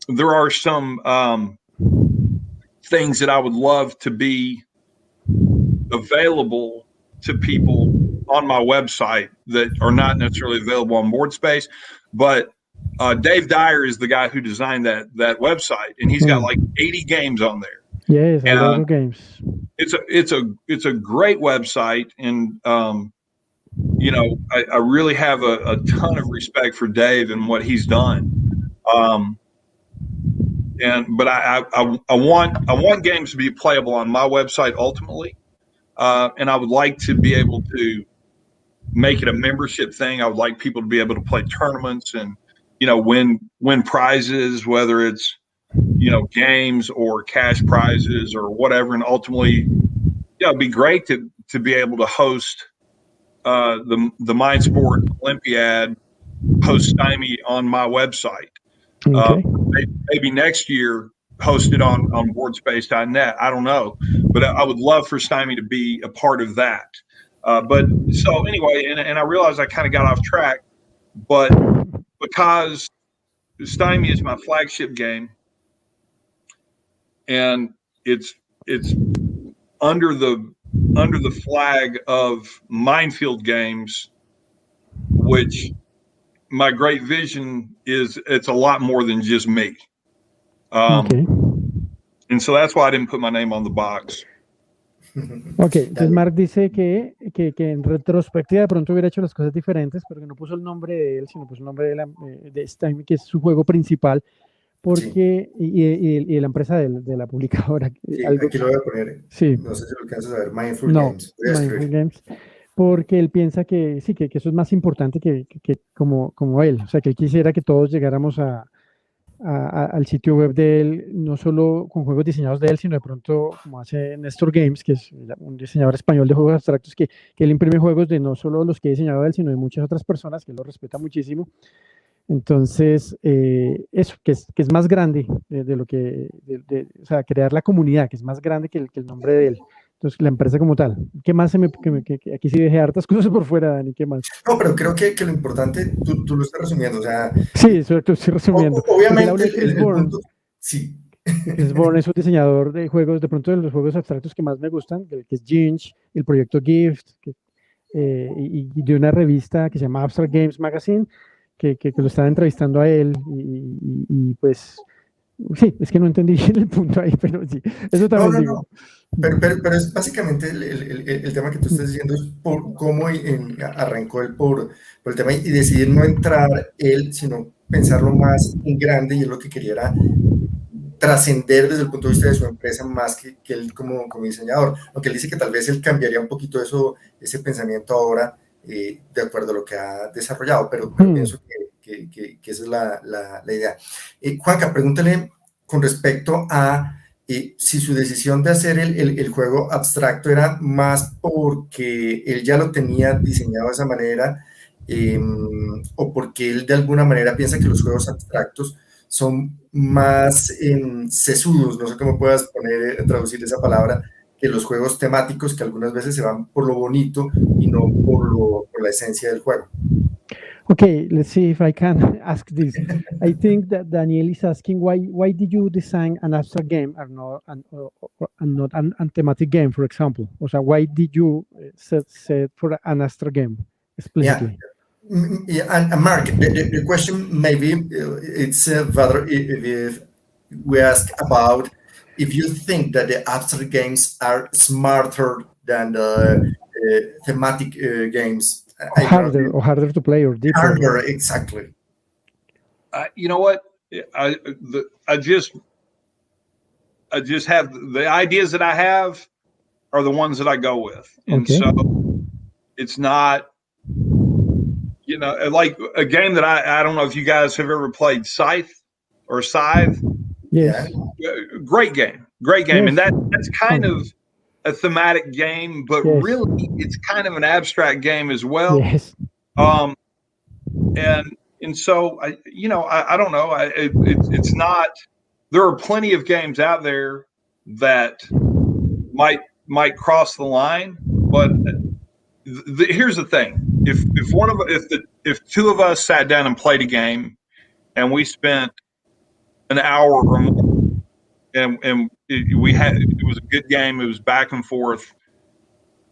C: There are some things that I would love to be available to people on my website that are not necessarily available on BoardSpace. But Dave Dyer is the guy who designed that website, and he's got like 80 games on there.
B: Yes, a lot of games.
C: It's a great website, and you know, I really have a ton of respect for Dave and what he's done. But I want games to be playable on my website ultimately, and I would like to be able to make it a membership thing. I would like people to be able to play tournaments and, you know, win prizes, whether it's, you know, games or cash prizes or whatever. And ultimately, yeah, it'd be great to be able to host the Mind Sport Olympiad, host Stymie on my website.
B: Okay.
C: Maybe next year host it on boardspace.net. I don't know, but I would love for Stymie to be a part of that. But so anyway, and I realized I kind of got off track, but because Stymie is my flagship game, and it's under the flag of Mindfield Games, which my great vision is, it's a lot more than just me.
B: Okay.
C: And so that's why I didn't put my name on the box.
B: Ok, entonces Marc dice que en retrospectiva de pronto hubiera hecho las cosas diferentes, pero que no puso el nombre de él, sino puso el nombre de Stymie, que es su juego principal, porque, y la empresa de la publicadora.
A: Sí,
B: Algo,
A: aquí lo voy a poner.
B: sí,
A: No sé si lo alcanzas a ver. Mindfield
B: no,
A: Games. Voy a
B: Mindful
A: escribir.
B: Games, porque él piensa que sí, que eso es más importante que como él. O sea, que él quisiera que todos llegáramos al sitio web de él, no solo con juegos diseñados de él, sino de pronto, como hace Néstor Games, que es un diseñador español de juegos abstractos, que él imprime juegos de no solo los que ha diseñado él, sino de muchas otras personas, que él lo respeta muchísimo. Entonces, eso, que es más grande de lo que, o sea, crear la comunidad, que es más grande que el nombre de él. Entonces, la empresa como tal. ¿Qué más que aquí sí dejé hartas cosas por fuera, Dani? ¿Qué más?
A: No, pero creo que lo importante, tú lo estás resumiendo. O sea,
B: Sí, eso lo estoy resumiendo. Porque él habló
A: obviamente
B: de Chris
A: el
B: Bourne.
A: punto, sí.
B: Chris Bourne es un diseñador de juegos, de pronto de los juegos abstractos que más me gustan, que es Ginge, el proyecto Gift, y de una revista que se llama Abstract Games Magazine, que lo estaba entrevistando a él, pues sí, es que no entendí bien el punto ahí, pero sí, eso
A: No,
B: también
A: no,
B: digo.
A: no. Pero es básicamente el tema que tú estás diciendo es por cómo arrancó él por el tema y decidir no entrar él, sino pensarlo más en grande y él lo que quería era trascender desde el punto de vista de su empresa más que él como diseñador. Aunque él dice que tal vez él cambiaría un poquito ese pensamiento ahora de acuerdo a lo que ha desarrollado, pero pienso que esa es la idea. Juanca, pregúntale con respecto a si su decisión de hacer el juego abstracto era más porque él ya lo tenía diseñado de esa manera o porque él de alguna manera piensa que los juegos abstractos son más sesudos, no sé cómo puedas traducir esa palabra, que los juegos temáticos que algunas veces se van por lo bonito y no por la esencia del juego.
B: Okay, let's see if I can ask this. I think that Daniel is asking why did you design an abstract game and not an thematic game, for example? O sea, why did you set for an abstract game explicitly?
A: Yeah, and Mark, the question maybe it's whether if we ask about if you think that the abstract games are smarter than the thematic games. I don't know.
B: Or harder to play or deeper.
A: Harder, exactly.
C: You know what? I just have the ideas that I have are the ones that I go with, and so it's not, like a game that I don't know if you guys have ever played Scythe.
B: Yes.
C: Yeah. Great game, yes. And that's kind of a thematic game, but really it's kind of an abstract game as well.
B: Yes.
C: And so I don't know. It's not. There are plenty of games out there that might cross the line, but here's the thing: if two of us sat down and played a game, and we spent an hour or more, and it was a good game. It was back and forth.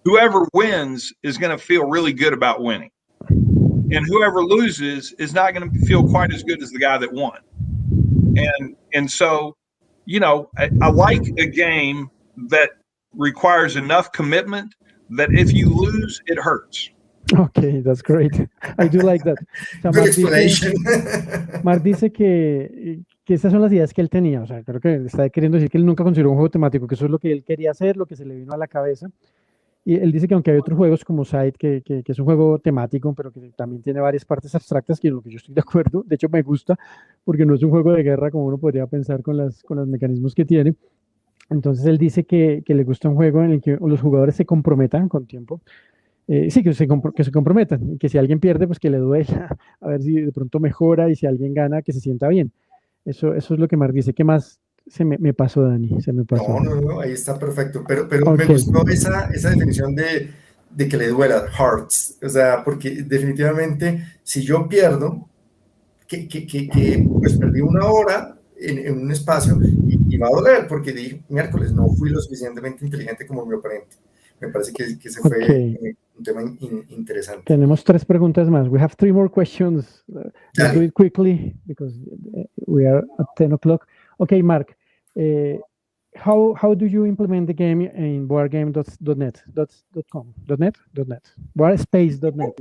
C: Whoever wins is going to feel really good about winning, and whoever loses is not going to feel quite as good as the guy that won. And so, I like a game that requires enough commitment that if you lose, it hurts.
B: Okay, that's great. I do like that. O sea, Marc dice que esas son las ideas que él tenía. O sea, creo que está queriendo decir que él nunca consideró un juego temático, que eso es lo que él quería hacer, lo que se le vino a la cabeza. Y él dice que aunque hay otros juegos como Scythe, que es un juego temático, pero que también tiene varias partes abstractas, que es lo que yo estoy de acuerdo. De hecho, me gusta, porque no es un juego de guerra como uno podría pensar con los mecanismos que tiene. Entonces, él dice que le gusta un juego en el que los jugadores se comprometan con tiempo. Sí, que se comprometan, y que si alguien pierde, pues que le duela, a ver si de pronto mejora, y si alguien gana, que se sienta bien. Eso es lo que Marc dice. ¿Qué más me pasó, Dani? Se me pasó.
A: No, ahí está perfecto. Pero me gustó esa definición de que le duela, hearts. O sea, porque definitivamente, si yo pierdo, pues perdí una hora en un espacio y va a doler, porque dije, miércoles, no fui lo suficientemente inteligente como mi oponente. Me parece que ese fue un tema interesante.
B: Tenemos 3 preguntas más. We have 3 more questions. Let's do it quickly because we are at 10 o'clock. Okay, Marc, how do you implement the game in boardgame.net? .net? Boardspace.net.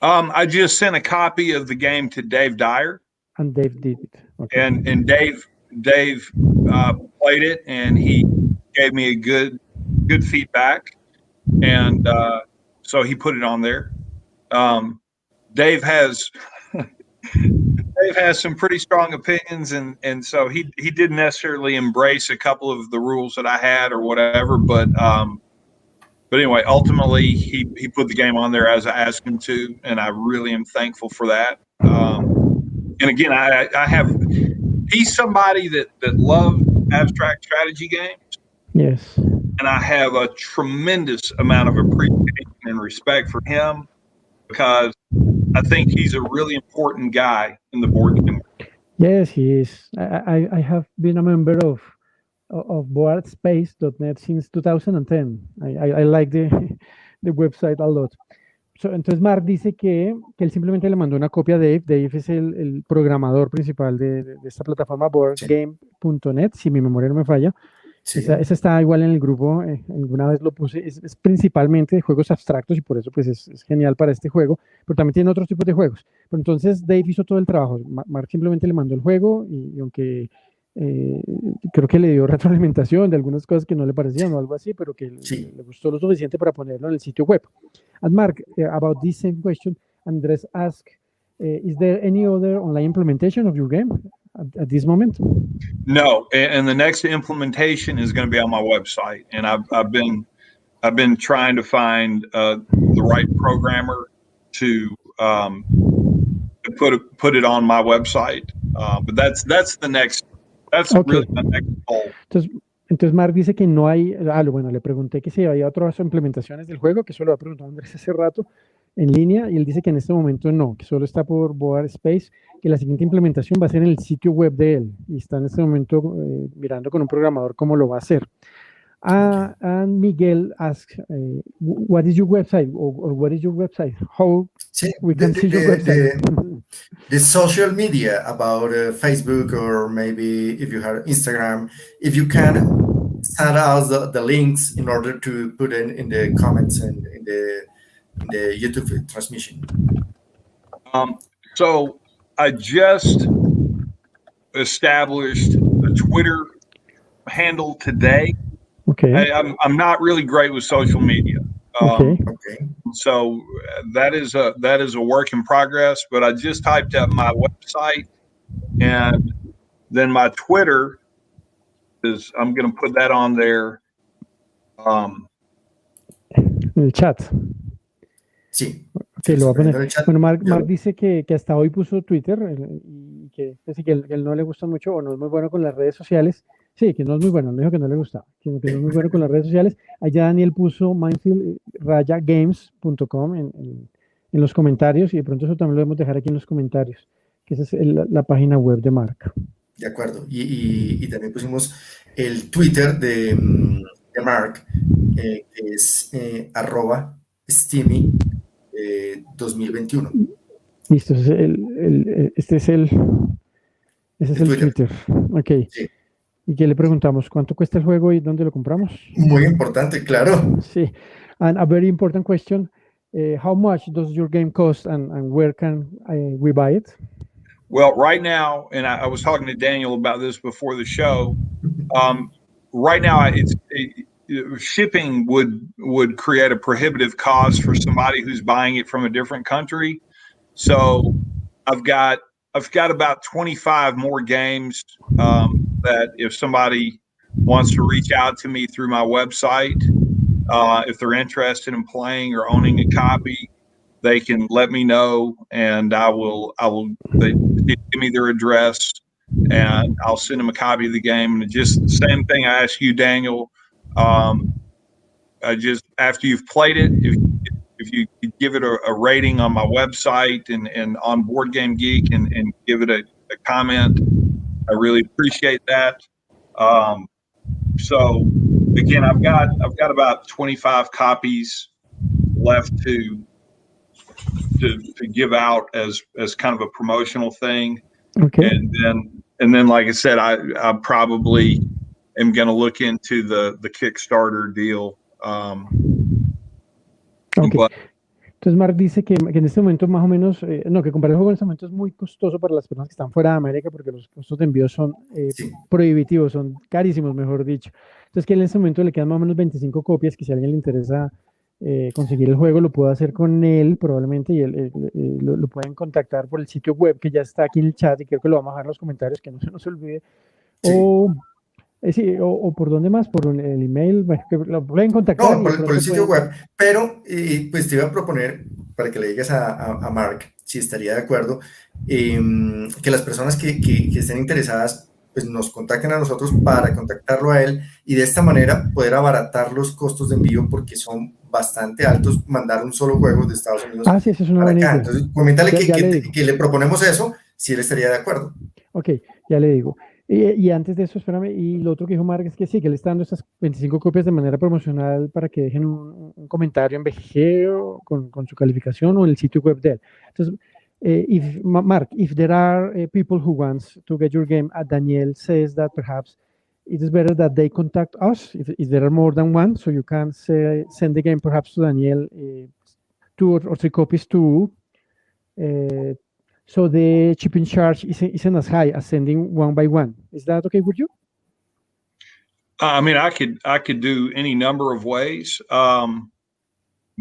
C: I just sent a copy of the game to Dave Dyer.
B: And Dave did it. Okay.
C: And Dave played it, and he gave me a good feedback, and so he put it on there. Dave has some pretty strong opinions, and so he didn't necessarily embrace a couple of the rules that I had or whatever, but anyway, ultimately he put the game on there as I asked him to, and I really am thankful for that. And again, I have, he's somebody that loves abstract strategy games.
B: Yes.
C: And I have a tremendous amount of appreciation and respect for him, because I think he's a really important guy in the board game.
B: Yes, he is. I have been a member of boardspace.net since 2010. I like the website a lot. Entonces Marc dice que él simplemente le mandó una copia a Dave. Dave es el programador principal de esta plataforma boardgame.net, si mi memoria no me falla.
A: Sí.
B: Esa está igual en el grupo, alguna vez lo puse, es principalmente de juegos abstractos y por eso pues es genial para este juego, pero también tiene otros tipos de juegos. Pero entonces Dave hizo todo el trabajo, Marc simplemente le mandó el juego y aunque creo que le dio retroalimentación de algunas cosas que no le parecían o algo así, pero que le gustó lo suficiente para ponerlo en el sitio web. And Marc, about this same question, Andrés asked, is there any other online implementation of your game at this moment?
C: No, and the next implementation is going to be on my website, and I've been trying to find the right programmer to put it on my website. But that's the next. That's really my next goal.
B: Entonces Marc dice que no hay, bueno, le pregunté que si había otras implementaciones del juego, que eso lo ha preguntado Andrés hace rato en línea, y él dice que en este momento no, que solo está por Board Space, que la siguiente implementación va a ser en el sitio web de él, y está en este momento mirando con un programador cómo lo va a hacer. And Miguel asks, what is your website, or what is your website? How we can see your website?
A: The social media about Facebook, or maybe if you have Instagram, if you can send us the links in order to put in the comments and in the YouTube transmission.
C: So I just established a Twitter handle today.
B: Okay.
C: I'm not really great with social media.
B: Okay.
C: So that is a work in progress, but I just typed up my website, and then my Twitter is, I'm going to put that on there.
B: El chat.
A: Sí.
B: Sí, lo va a poner. Bueno, Marc dice que hasta hoy puso Twitter y que él no le gusta mucho o no es muy bueno con las redes sociales. Sí, que no es muy bueno, no dijo que no le gustaba, sino que no es muy bueno con las redes sociales. Allá Daniel puso mindfield-games.com en los comentarios, y de pronto eso también lo debemos dejar aquí en los comentarios, que esa es la página web de Marc.
A: De acuerdo. Y también pusimos el Twitter de Marc, que es @Stymie 2021.
B: Listo, ese es el Twitter. Ok.
A: Sí.
B: ¿Y qué le preguntamos? ¿Cuánto cuesta el juego y dónde lo compramos?
A: Muy importante, claro.
B: Sí. And a very important question, how much does your game cost, and where can we buy it?
C: Well, right now, and I was talking to Daniel about this before the show. Right now, shipping would create a prohibitive cost for somebody who's buying it from a different country. So I've got about 25 more games that if somebody wants to reach out to me through my website, if they're interested in playing or owning a copy, they can let me know, and they give me their address, and I'll send them a copy of the game. And just the same thing I asked you, Daniel. Just after you've played it, if you give it a rating on my website and on Board Game Geek and give it a comment, I really appreciate that. So again, I've got about 25 copies left to give out as kind of a promotional thing.
B: Okay.
C: And then like I said, I probably am going to look into the Kickstarter deal.
B: Okay. Entonces, Marc dice que en este momento más o menos, no, que comprar el juego en este momento es muy costoso para las personas que están fuera de América porque los costos de envío son
A: Sí,
B: prohibitivos, son carísimos, mejor dicho. Entonces, que en este momento le quedan más o menos 25 copias, que si a alguien le interesa conseguir el juego, lo puede hacer con él probablemente y lo pueden contactar por el sitio web que ya está aquí en el chat y creo que lo vamos a dejar en los comentarios, que no se nos olvide.
A: sí.
B: O, sí, o por dónde más, por el email, bueno, que lo pueden contactar
A: No,
B: y de
A: por el
B: pronto
A: sitio
B: pueden...
A: web, pero pues te iba a proponer, para que le digas a Mark, si estaría de acuerdo, que las personas que estén interesadas, pues nos contacten a nosotros para contactarlo a él y de esta manera poder abaratar los costos de envío porque son bastante altos mandar un solo juego de Estados Unidos
B: Ah, sí, esa es una
A: para
B: buena
A: acá.
B: idea.
A: Entonces, coméntale
B: Ya le digo.
A: que le proponemos eso, si él estaría de acuerdo.
B: Ok, ya le digo. Y antes de eso, espérame, y lo otro que dijo Mark es que sí, que le está dando estas 25 copias de manera promocional para que dejen un comentario en BGG o con su calificación o en el sitio web de él. Entonces, Mark, if there are people who wants to get your game, Daniel says that perhaps it is better that they contact us if there are more than one, so you can send the game perhaps to Daniel, two or three copies too. Uh, so the shipping charge isn't as high as sending one by one. Is that okay with you?
C: I mean, I could do any number of ways.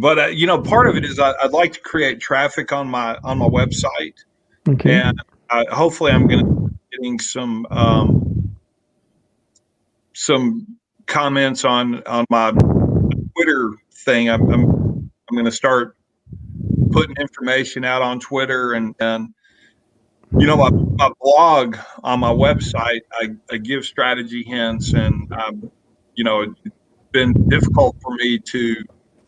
C: But you know, part of it is I'd like to create traffic on my website,
B: Okay.
C: and hopefully I'm going to be getting some comments on my Twitter thing. I'm going to start putting information out on Twitter and you know, my blog on my website, I give strategy hints, and you know, it's been difficult for me to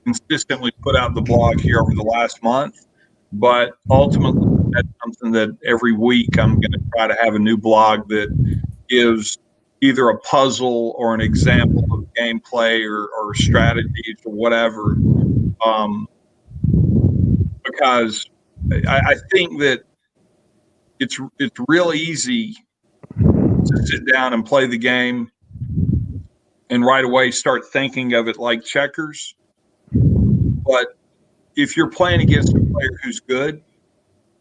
C: consistently put out the blog here over the last month, but ultimately that's something that every week I'm going to try to have a new blog that gives either a puzzle or an example of gameplay or strategies or whatever. Because I think that it's real easy to sit down and play the game and right away start thinking of it like checkers. But if you're playing against a player who's good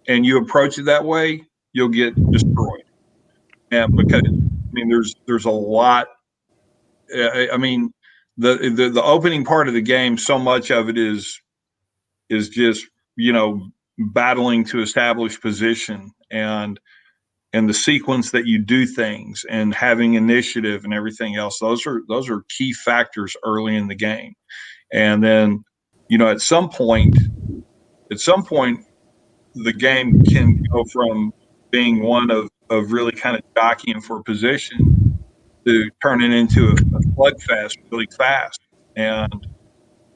C: and you approach it that way, you'll get destroyed. And because I mean, there's a lot. I mean, the opening part of the game, so much of it is just, you know, battling to establish position and the sequence that you do things and having initiative and everything else. Those are key factors early in the game. And then, you know, at some point the game can go from being one of really kind of jockeying for position to turning into a slugfest really fast. And,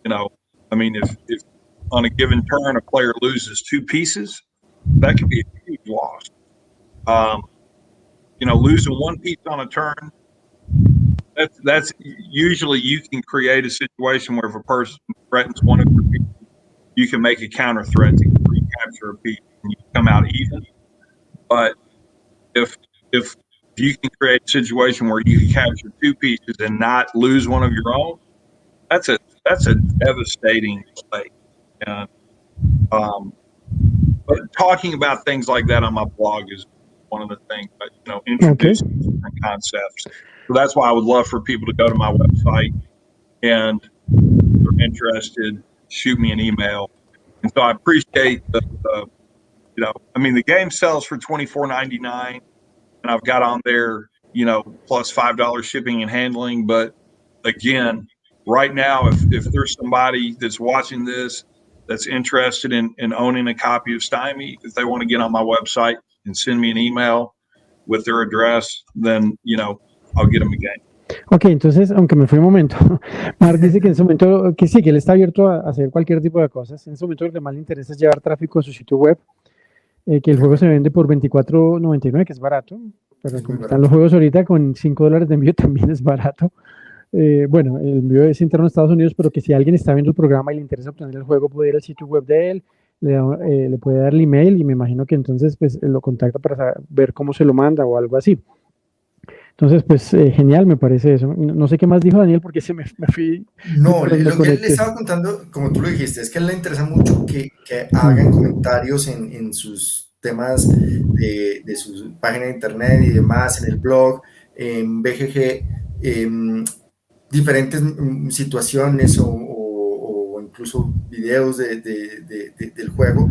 C: you know, I mean, if on a given turn a player loses 2 pieces, that could be a huge loss. You know, losing 1 piece on a turn, that's usually you can create a situation where if a person threatens one of your pieces, you can make a counter threat to recapture a piece and you come out even. But if you can create a situation where you can capture 2 pieces and not lose one of your own, that's a devastating play. And but talking about things like that on my blog is one of the things, but, you know, introducing different concepts. So that's why I would love for people to go to my website and if they're interested, shoot me an email. And so I appreciate the you know, I mean, the game sells for $24.99, and I've got on there, you know, plus $5 shipping and handling. But again, right now, if there's somebody that's watching this that's interested in owning a copy of Stymie, if they want to get on my website and send me an email with their address, then, you know, I'll get them a game.
B: Ok, entonces, aunque me fui un momento, Marc dice que en ese momento, que sí, que él está abierto a hacer cualquier tipo de cosas. En ese momento lo que más le interesa es llevar tráfico a su sitio web, que el juego se vende por $24.99, que es barato, pero
A: Es muy
B: como están los
A: barato.
B: juegos ahorita con $5 de envío también es barato. Bueno, el envío es interno a Estados Unidos, pero que si alguien está viendo el programa y le interesa obtener el juego, puede ir al sitio web de él, le puede dar el email y me imagino que entonces pues lo contacta para ver cómo se lo manda o algo así. Entonces, pues genial, me parece eso. No sé qué más dijo Daniel porque me fui
A: No,
B: mientras me
A: lo que él le
B: conecté.
A: estaba contando, como tú lo dijiste, es que a él le interesa mucho que hagan
B: Mm.
A: comentarios en sus temas de su página de internet y demás, en el blog, en BGG, diferentes situaciones o incluso videos del juego,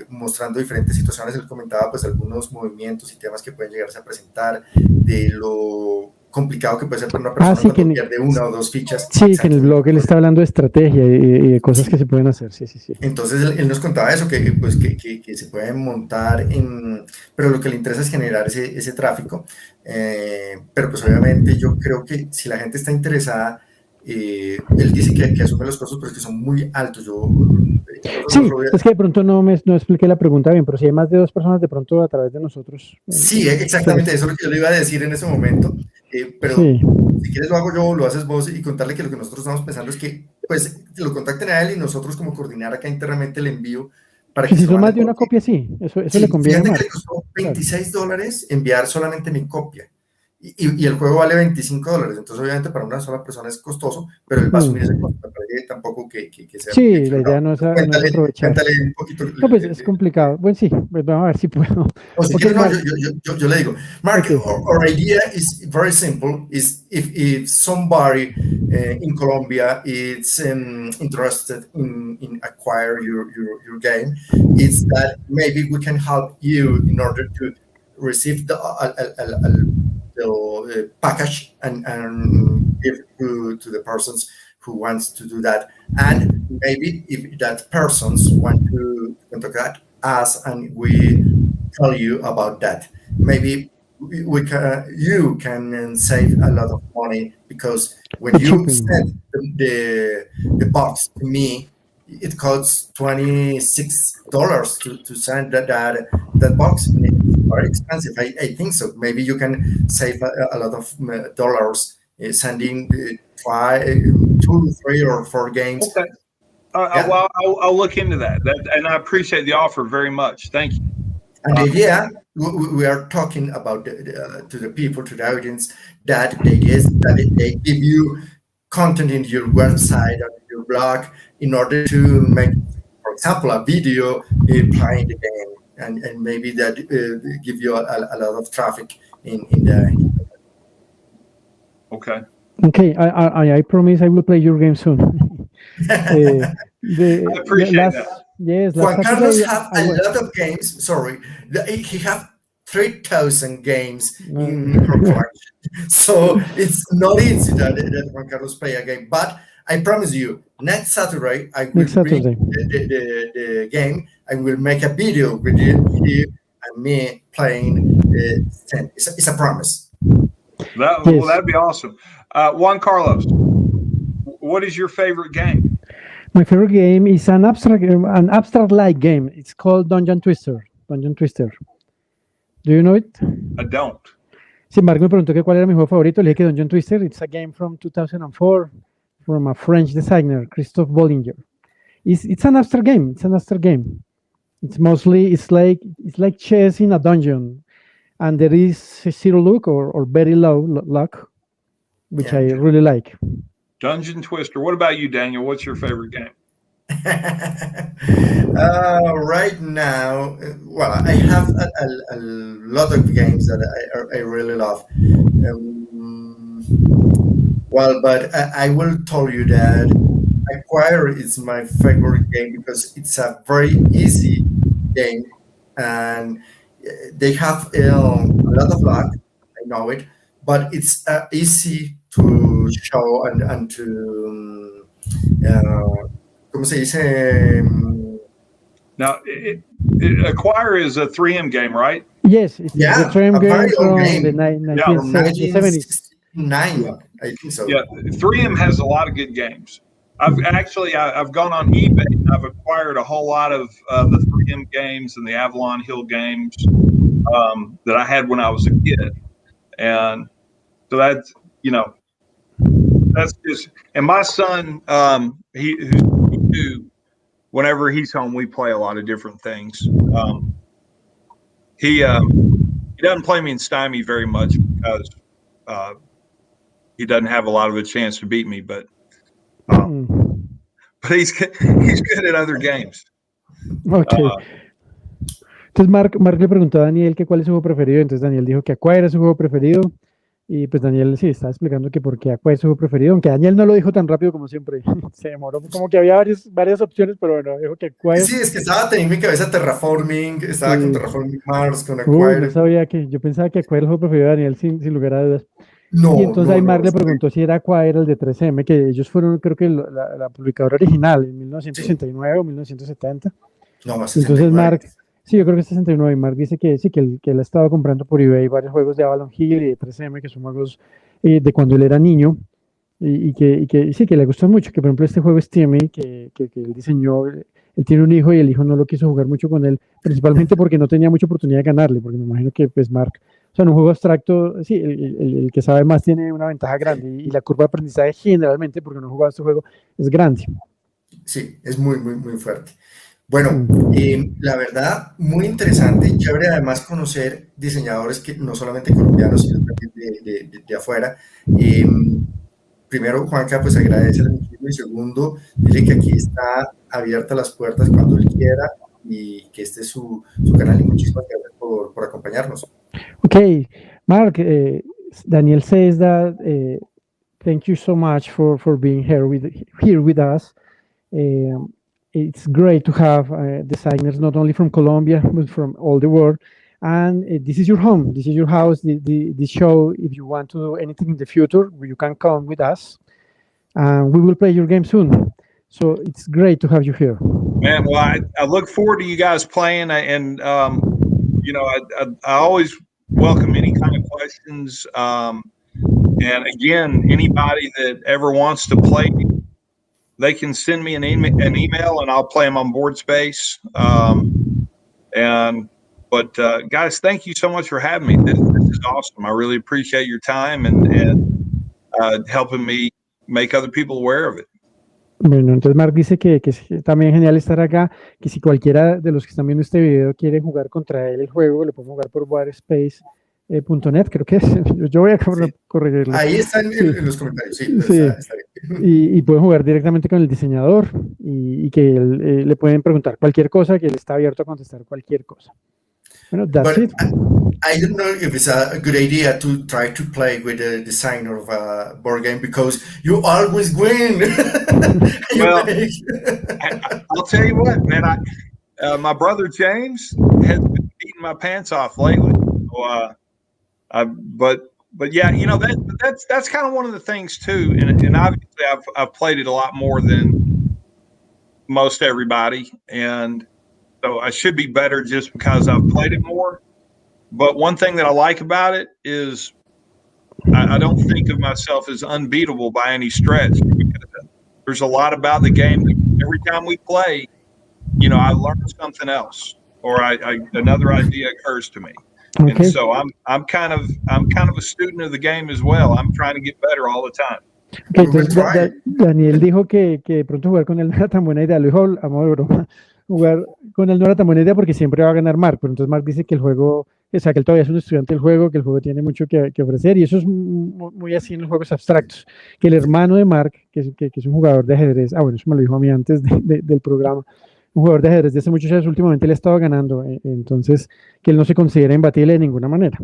A: mostrando diferentes situaciones. Él comentaba pues algunos movimientos y temas que pueden llegarse a presentar, de lo complicado que puede ser para una
B: Ah,
A: persona
B: sí,
A: cuando pierde una o dos fichas.
B: sí, que en el
A: Exacto.
B: blog él está hablando de estrategia y de cosas que
A: Sí.
B: se pueden hacer. Sí, sí, sí.
A: Entonces él nos contaba eso, que, pues, que se pueden montar en, pero lo que le interesa es generar ese tráfico. Pero pues obviamente yo creo que si la gente está interesada, él dice que asume los costos, pero es que son muy altos. Incluso el
B: Sí,
A: otro día,
B: es que de pronto no expliqué la pregunta bien, pero si hay más de 2 personas, de pronto a través de nosotros.
A: sí, exactamente, eso es lo que yo le iba a decir en ese momento, pero
B: Sí.
A: si quieres lo hago yo, lo haces vos y contarle que lo que nosotros estamos pensando es que pues lo contacten a él y nosotros como coordinar acá internamente el envío para
B: Sí,
A: que
B: si
A: se lo
B: son más
A: manden
B: de
A: por
B: una
A: ti.
B: copia, sí, eso le
A: Sí,
B: conviene a
A: fíjate que le
B: Marc.
A: costó
B: Claro.
A: $26 enviar solamente mi copia. Y el juego vale $25. Entonces, obviamente, para una sola persona es costoso, pero él va a asumir ese costo. Me parece tampoco que sea muy
B: Sí, la idea
A: exagerado.
B: no es aprovechar.
A: Cuéntale un poquito.
B: No, pues es complicado. Bueno, sí, pues vamos a ver si puedo.
A: O si
B: Ok,
A: quieres, no,
B: Marc.
A: yo le digo, Mark,
B: Ok.
A: our idea is very simple. Is if somebody in Colombia is interested in acquire your game, it's that maybe we can help you in order to receive the package and give to the persons who wants to do that. And maybe if that persons want to contact us and we tell you about that. Maybe we can, you can save a lot of money because when
B: For
A: you
B: shipping.
A: send the box to me, it costs $26 to send that box. And it's very expensive. I think so. Maybe you can save a lot of dollars sending two, three, or four games.
C: Okay.
A: Yeah.
C: Well, I'll look into that. And I appreciate the offer very much. Thank you.
A: And the idea we are talking about to the people, to the audience, that the idea is that they give you content in your website or your blog in order to make, for example, a video playing the game, and maybe that give you a lot of traffic in the.
C: Okay.
B: Okay, I promise I will play your game soon. The
C: I appreciate that.
B: last
A: Juan Carlos
B: Saturday
A: have
B: I
A: a
B: was.
A: lot of games. Sorry, he have 3,000 games in her
B: No.
A: collection, so it's not easy that Juan Carlos play a game. But I promise you, next Saturday I will
B: Next
A: bring
B: Saturday.
A: the game. I will make a video with you and me playing. It's a promise.
C: Well,
B: Yes.
C: that'd be awesome. Juan Carlos, what is your favorite game?
B: My favorite game is an abstract-like game. It's called Dungeon Twister. Dungeon Twister. Do you know it?
C: I don't.
B: Sí, Marc me preguntó que cuál era mi juego favorito. Le dije que Dungeon Twister. It's a game from 2004 from a French designer, Christophe Bollinger. It's an abstract game. It's an abstract game. It's like chess in a dungeon, and there is a zero luck or very low luck, which
A: Yeah.
B: I really like.
C: Dungeon Twister. What about you, Daniel? What's your favorite game?
A: Right now, well, I have a lot of games that I really love. Well, but I will tell you that Acquire is my favorite game because it's a very easy game, and they have a lot of luck. I know it, but it's easy to show and to ¿cómo se dice?
C: Now, Acquire is a 3M game, right?
B: Yes, it's
A: Yeah,
B: the Tram
A: a
B: game
A: very old
B: from the
A: game from
B: 1970s.
A: 1969. I think so.
C: Yeah, 3M has a lot of good games. I've gone on eBay and I've acquired a whole lot of the 3M games and the Avalon Hill games that I had when I was a kid, and so that's that's just. And my son, whenever he's home, we play a lot of different things. He doesn't play me in Stymie very much because he doesn't have a lot of a chance to beat me, but he's good at other games.
B: Okay. Entonces Marc le preguntó a Daniel que cuál es su juego preferido, entonces Daniel dijo que Aqua era su juego preferido, y pues Daniel sí estaba explicando que por qué Aqua es su juego preferido, aunque Daniel no lo dijo tan rápido como siempre, se demoró, como que había varias opciones, pero bueno, dijo que Aqua es...
A: Sí, es que estaba teniendo en mi cabeza Terraforming, estaba
B: Sí.
A: con Terraforming Mars, con
B: Uy, no
A: Acquire.
B: sabía yo pensaba que Aqua era el juego preferido de Daniel sin lugar a dudas.
A: No,
B: Y entonces ahí Marc le
A: estoy-
B: preguntó si era Aqua era el de 3M, que ellos fueron creo que la publicadora original en 1969 o 1970.
A: No,
B: Y entonces
A: 69.
B: Marc, sí, yo creo que es 69, y Marc dice que sí, que él ha estado comprando por eBay varios juegos de Avalon Hill y de 3M, que son juegos de cuando él era niño, y que sí, que le gustan mucho, que por ejemplo este juego Stymie, que él diseñó, él tiene un hijo y el hijo no lo quiso jugar mucho con él, principalmente porque no tenía mucha oportunidad de ganarle, porque me imagino que pues Marc, o sea, en un juego abstracto, sí, el que sabe más tiene una ventaja grande, y la curva de aprendizaje generalmente, porque no he jugado este juego, es grande.
A: Sí, es muy, muy, muy fuerte. Bueno,
B: Mm.
A: la verdad, muy interesante, chévere además conocer diseñadores que no solamente colombianos, sino también de afuera. Eh, Primero, Juanca, pues agradece el inicio, y segundo, dile que aquí está abierta las puertas cuando él quiera y que este es su canal, y muchísimas gracias por acompañarnos.
B: Okay, Mark, Daniel says that thank you so much for being here with us. It's great to have designers not only from Colombia but from all the world. And this is your home. This is your house. The show. If you want to do anything in the future, you can come with us, and we will play your game soon. So it's great to have you here.
C: Man, well, I look forward to you guys playing, and you know, I always welcome any kind of questions. And again, anybody that ever wants to play, they can send me an email, and I'll play them on board space. But guys, thank you so much for having me. This is awesome. I really appreciate your time and helping me make other people aware of it.
B: Bueno, entonces Marc dice que es también genial estar acá, que si cualquiera de los que están viendo este video quiere jugar contra él el juego, lo pueden jugar por boardspace.net, creo que es. Yo voy a corregirlo.
A: Ahí están
B: Sí.
A: en los comentarios, sí.
B: Sí.
A: Está bien.
B: Y pueden jugar directamente con el diseñador, y que le pueden preguntar cualquier cosa, que él está abierto a contestar cualquier cosa. Bueno, that's
A: But
B: it.
A: I don't know if it's a good idea to try to play with the designer of a board game, because you always win.
C: Well, I'll tell you what, man. My brother James has been beating my pants off lately. So, but yeah, you know, that's kind of one of the things too. And obviously, I've played it a lot more than most everybody, and so I should be better just because I've played it more. But one thing that I like about it is I don't think of myself as unbeatable by any stretch. There's a lot about the game that every time we play, you know, I learn something else, or another idea occurs to me.
B: Okay.
C: And so I'm kind of a student of the game as well. I'm trying to get better all the time.
B: Okay, entonces Daniel dijo que de pronto jugar con él no era tan buena idea, lo dijo a modo de broma. Jugar con él no era tan buena idea porque siempre va a ganar Marc, pero entonces Marc dice que el juego, o sea, que él todavía es un estudiante del juego, que el juego tiene mucho que ofrecer, y eso es muy así en los juegos abstractos, que el hermano de Marc, que es un jugador de ajedrez, bueno, eso me lo dijo a mí antes del programa, un jugador de ajedrez de hace muchos años, últimamente le estaba ganando, entonces que él no se considera imbatible de ninguna manera.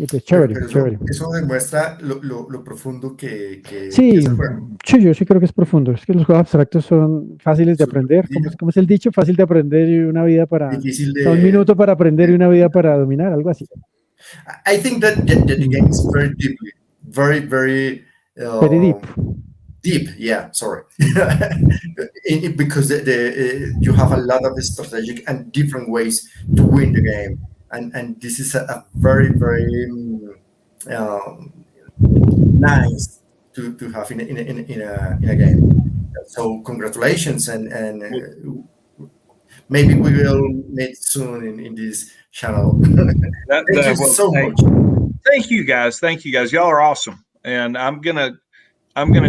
B: Y pues chévere,
A: pero
B: chévere.
A: Eso demuestra lo profundo que
B: Sí,
A: es el juego.
B: sí, yo sí creo que es profundo. Es que los juegos abstractos son fáciles de aprender. ¿Cómo es el dicho? Fácil de aprender y una vida para...
A: Difícil de...
B: O sea, un minuto para aprender y una vida para dominar, algo así.
A: I think that the game is very deeply, very
B: Very deep.
A: Deep, yeah, sorry. Because you have a lot of strategic and different ways to win the game. And this is a very nice to have in a game. So congratulations, and maybe we will meet soon in this channel. Thank you so much.
C: Thank you guys. Y'all are awesome, and I'm gonna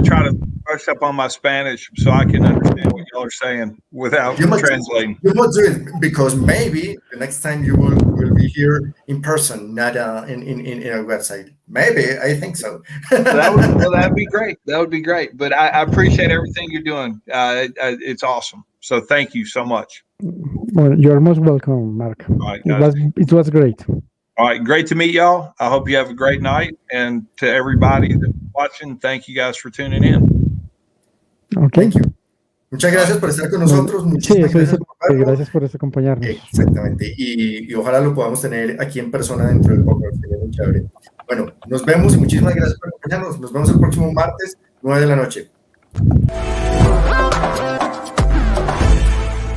C: try to brush up on my Spanish so I can understand what y'all y'all are saying without
A: You must,
C: translating.
A: you must do it because maybe the next time you will be here in person, not in a website. Maybe, I think so.
C: That'd be great. That would be great. But I appreciate everything you're doing. It's awesome. So thank you so much.
B: Well, you're most welcome, Mark.
C: Right, guys.
B: It was great.
C: All right, great to meet y'all. I hope you have a great night. And to everybody that's watching, thank you guys for tuning in.
B: Okay.
A: Thank you. Muchas gracias por estar con nosotros.
B: Sí,
A: Muchísimas
B: eso dice.
A: gracias por vernos.
B: Gracias por acompañarnos.
A: Exactamente. Y ojalá lo podamos tener aquí en persona dentro del podcast. Sería muy chévere. Bueno, nos vemos y muchísimas gracias por acompañarnos. Nos vemos el próximo martes, 9 de la noche.